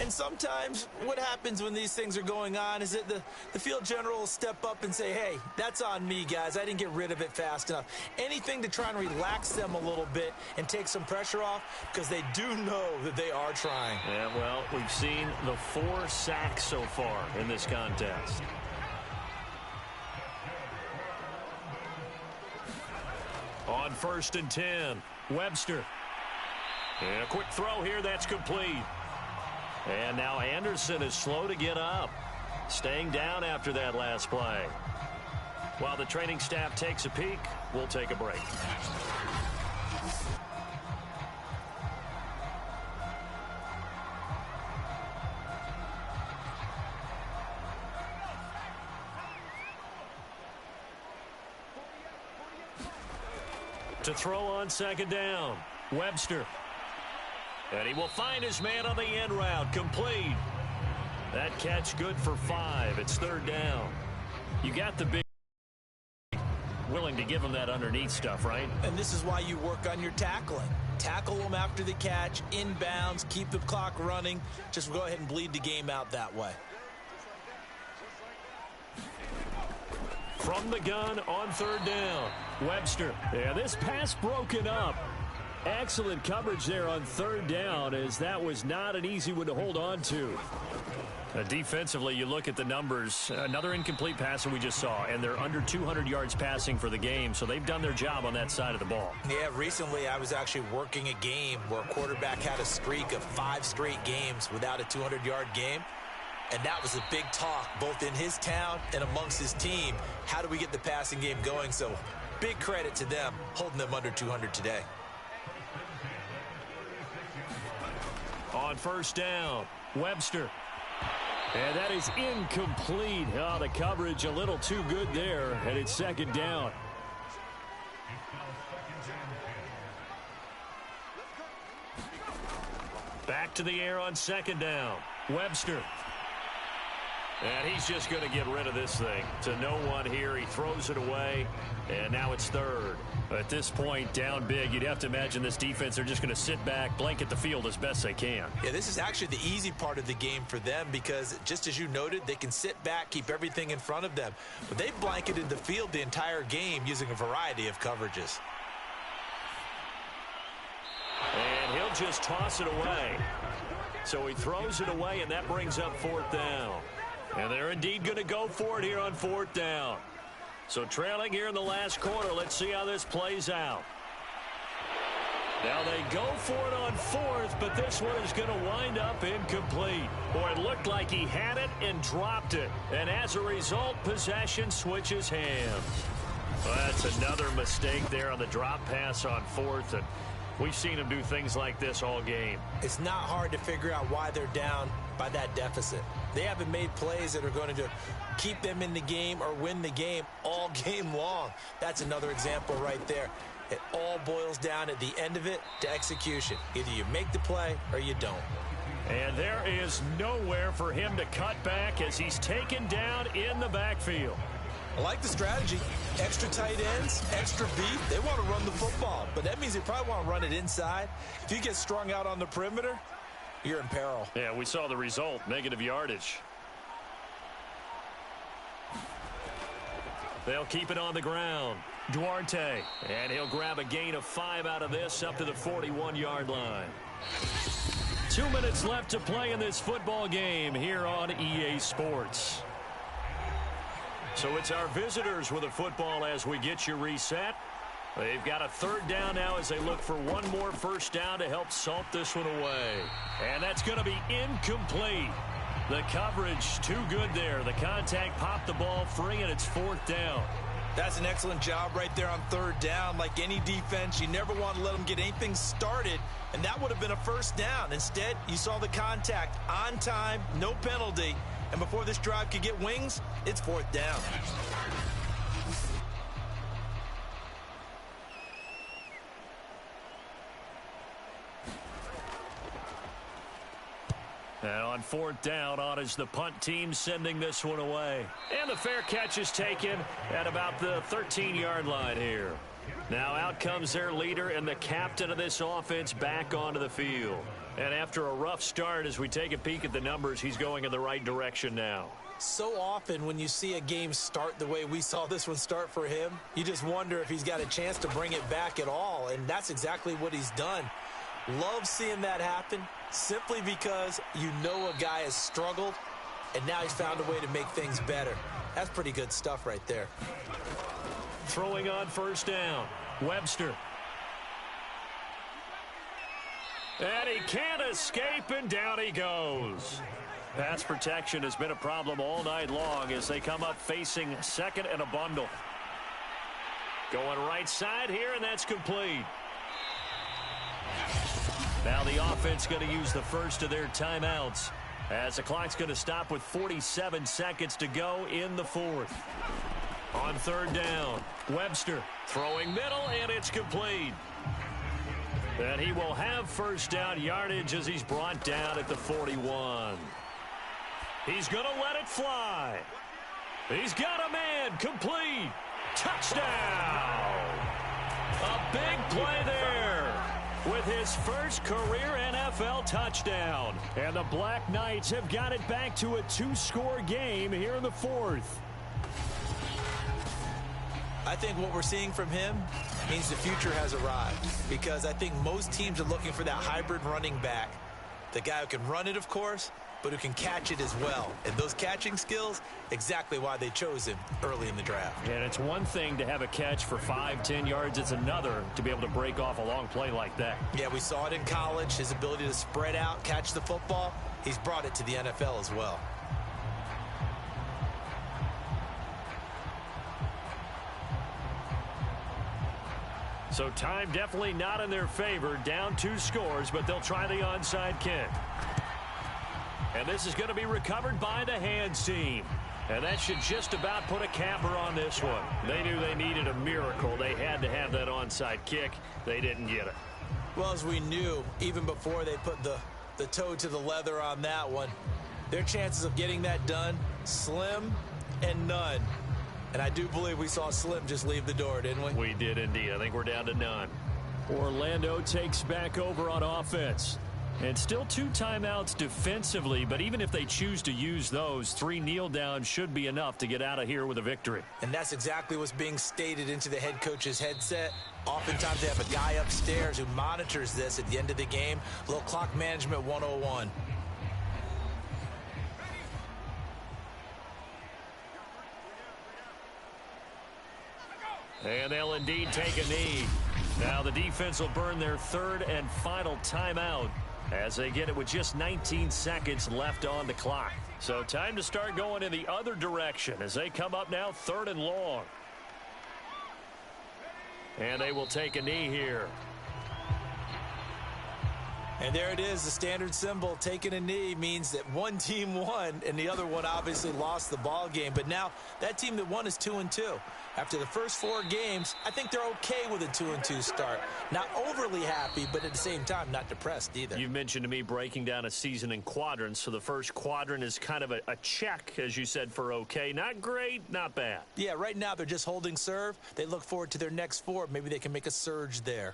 And sometimes what happens when these things are going on is that the field general will step up and say, hey, that's on me, guys. I didn't get rid of it fast enough. Anything to try and relax them a little bit and take some pressure off, because they do know that they are trying. Yeah, well, we've seen the 4 sacks so far in this contest. On 1st and 10, Webster. And a quick throw here, that's complete. And now Anderson is slow to get up, staying down after that last play. While the training staff takes a peek, we'll take a break. To throw on 2nd down, Webster. And he will find his man on the end route, complete. That catch good for 5. It's 3rd down. You got the big willing to give him that underneath stuff, right? And this is why you work on your tackling. Tackle them after the catch, inbounds, keep the clock running. Just go ahead and bleed the game out that way. From the gun on 3rd down, Webster. Yeah, this pass broken up. Excellent coverage there on 3rd down, as that was not an easy one to hold on to. Defensively, you look at the numbers. Another incomplete pass that we just saw, and they're under 200 yards passing for the game, so they've done their job on that side of the ball. Yeah, recently I was actually working a game where a quarterback had a streak of 5 straight games without a 200-yard game. And that was a big talk, both in his town and amongst his team. How do we get the passing game going? So big credit to them, holding them under 200 today. On 1st down, Webster. And that is incomplete. Oh, the coverage a little too good there, and it's 2nd down. Back to the air on 2nd down, Webster. And he's just going to get rid of this thing to no one here. He throws it away, and now it's 3rd. At this point, down big, you'd have to imagine this defense, they're just going to sit back, blanket the field as best they can. Yeah, this is actually the easy part of the game for them, because just as you noted, they can sit back, keep everything in front of them. But they've blanketed the field the entire game using a variety of coverages. And he'll just toss it away. So he throws it away, and that brings up 4th down. And they're indeed going to go for it here on 4th down. So trailing here in the last quarter, let's see how this plays out. Now they go for it on 4th, but this one is going to wind up incomplete. Boy, it looked like he had it and dropped it. And as a result, possession switches hands. Well, that's another mistake there on the drop pass on 4th. And we've seen him do things like this all game. It's not hard to figure out why they're down by that deficit. They haven't made plays that are going to keep them in the game or win the game all game long. That's another example right there. It all boils down at the end of it to execution. Either you make the play or you don't. And there is nowhere for him to cut back as he's taken down in the backfield. I like the strategy. Extra tight ends, extra beef. They want to run the football, but that means they probably want to run it inside. If you get strung out on the perimeter, you're in peril. Yeah, we saw the result, negative yardage. They'll keep it on the ground. Duarte, and he'll grab a gain of 5 out of this up to the 41-yard line. 2 minutes left to play in this football game here on EA Sports. So it's our visitors with a football as we get you reset. They've got a 3rd down now as they look for one more 1st down to help salt this one away. And that's going to be incomplete. The coverage too good there. The contact popped the ball free, and it's 4th down. That's an excellent job right there on 3rd down. Like any defense, you never want to let them get anything started, and that would have been a 1st down. Instead, you saw the contact on time, no penalty, and before this drive could get wings, it's 4th down. And on fourth down, on is the punt team sending this one away. And the fair catch is taken at about the 13-yard line here. Now out comes their leader and the captain of this offense back onto the field. And after a rough start, as we take a peek at the numbers, he's going in the right direction now. So often when you see a game start the way we saw this one start for him, you just wonder if he's got a chance to bring it back at all, and that's exactly what he's done. Love seeing that happen simply because you know a guy has struggled, and now he's found a way to make things better. That's pretty good stuff right there. Throwing on first down, Webster. And he can't escape, and down he goes. Pass protection has been a problem all night long as they come up facing second and a bundle. Going right side here, and that's complete. Now the offense going to use the first of their timeouts as the clock's going to stop with 47 seconds to go in the fourth. On third down, Webster throwing middle, and it's complete. And he will have first down yardage as he's brought down at the 41. He's going to let it fly. He's got a man. Complete. Touchdown. A big play there with his first career NFL touchdown. And the Black Knights have got it back to a 2-score game here in the fourth. I think what we're seeing from him means the future has arrived, because I think most teams are looking for that hybrid running back. The guy who can run it, of course, but who can catch it as well. And those catching skills, exactly why they chose him early in the draft. And it's one thing to have a catch for 5-10 yards. It's another to be able to break off a long play like that. Yeah, we saw it in college, his ability to spread out, catch the football. He's brought it to the NFL as well. So time definitely not in their favor. Down 2 scores, but they'll try the onside kick. And this is going to be recovered by the hands team. And that should just about put a capper on this one. They knew they needed a miracle. They had to have that onside kick. They didn't get it. Well, as we knew, even before they put the toe to the leather on that one, their chances of getting that done, slim and none. And I do believe we saw Slim just leave the door, didn't we? We did indeed. I think we're down to none. Orlando takes back over on offense. And still 2 timeouts defensively, but even if they choose to use those, 3 kneel downs should be enough to get out of here with a victory. And that's exactly what's being stated into the head coach's headset. Oftentimes they have a guy upstairs who monitors this at the end of the game. A little clock management 101. And they'll indeed take a knee. Now the defense will burn their 3rd and final timeout as they get it with just 19 seconds left on the clock. So time to start going in the other direction as they come up now 3rd and long. And they will take a knee here. And there it is, the standard symbol. Taking a knee means that one team won and the other one obviously lost the ball game. But now that team that won is 2-2. After the first 4 games, I think they're okay with a 2-2 start. Not overly happy, but at the same time, not depressed either. You've mentioned to me breaking down a season in quadrants. So the first quadrant is kind of a check, as you said, for okay. Not great, not bad. Yeah, right now they're just holding serve. They look forward to their next 4. Maybe they can make a surge there.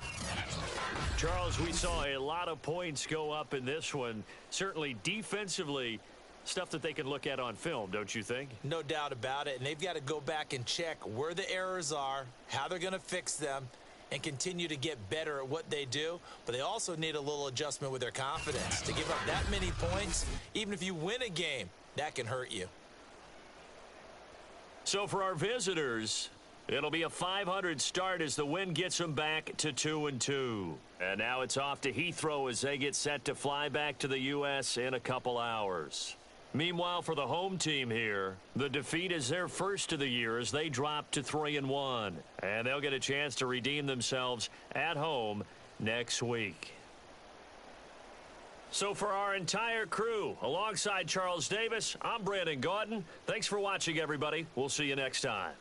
Charles, we saw a lot of points go up in this one. Certainly defensively, stuff that they can look at on film, don't you think? No doubt about it. And they've got to go back and check where the errors are, how they're going to fix them, and continue to get better at what they do. But they also need a little adjustment with their confidence. To give up that many points, even if you win a game, that can hurt you. So for our visitors, it'll be a 500 start as the win gets them back to 2-2. And now it's off to Heathrow as they get set to fly back to the U.S. in a couple hours. Meanwhile, for the home team here, the defeat is their first of the year as they drop to 3-1. And they'll get a chance to redeem themselves at home next week. So for our entire crew, alongside Charles Davis, I'm Brandon Gaudin. Thanks for watching, everybody. We'll see you next time.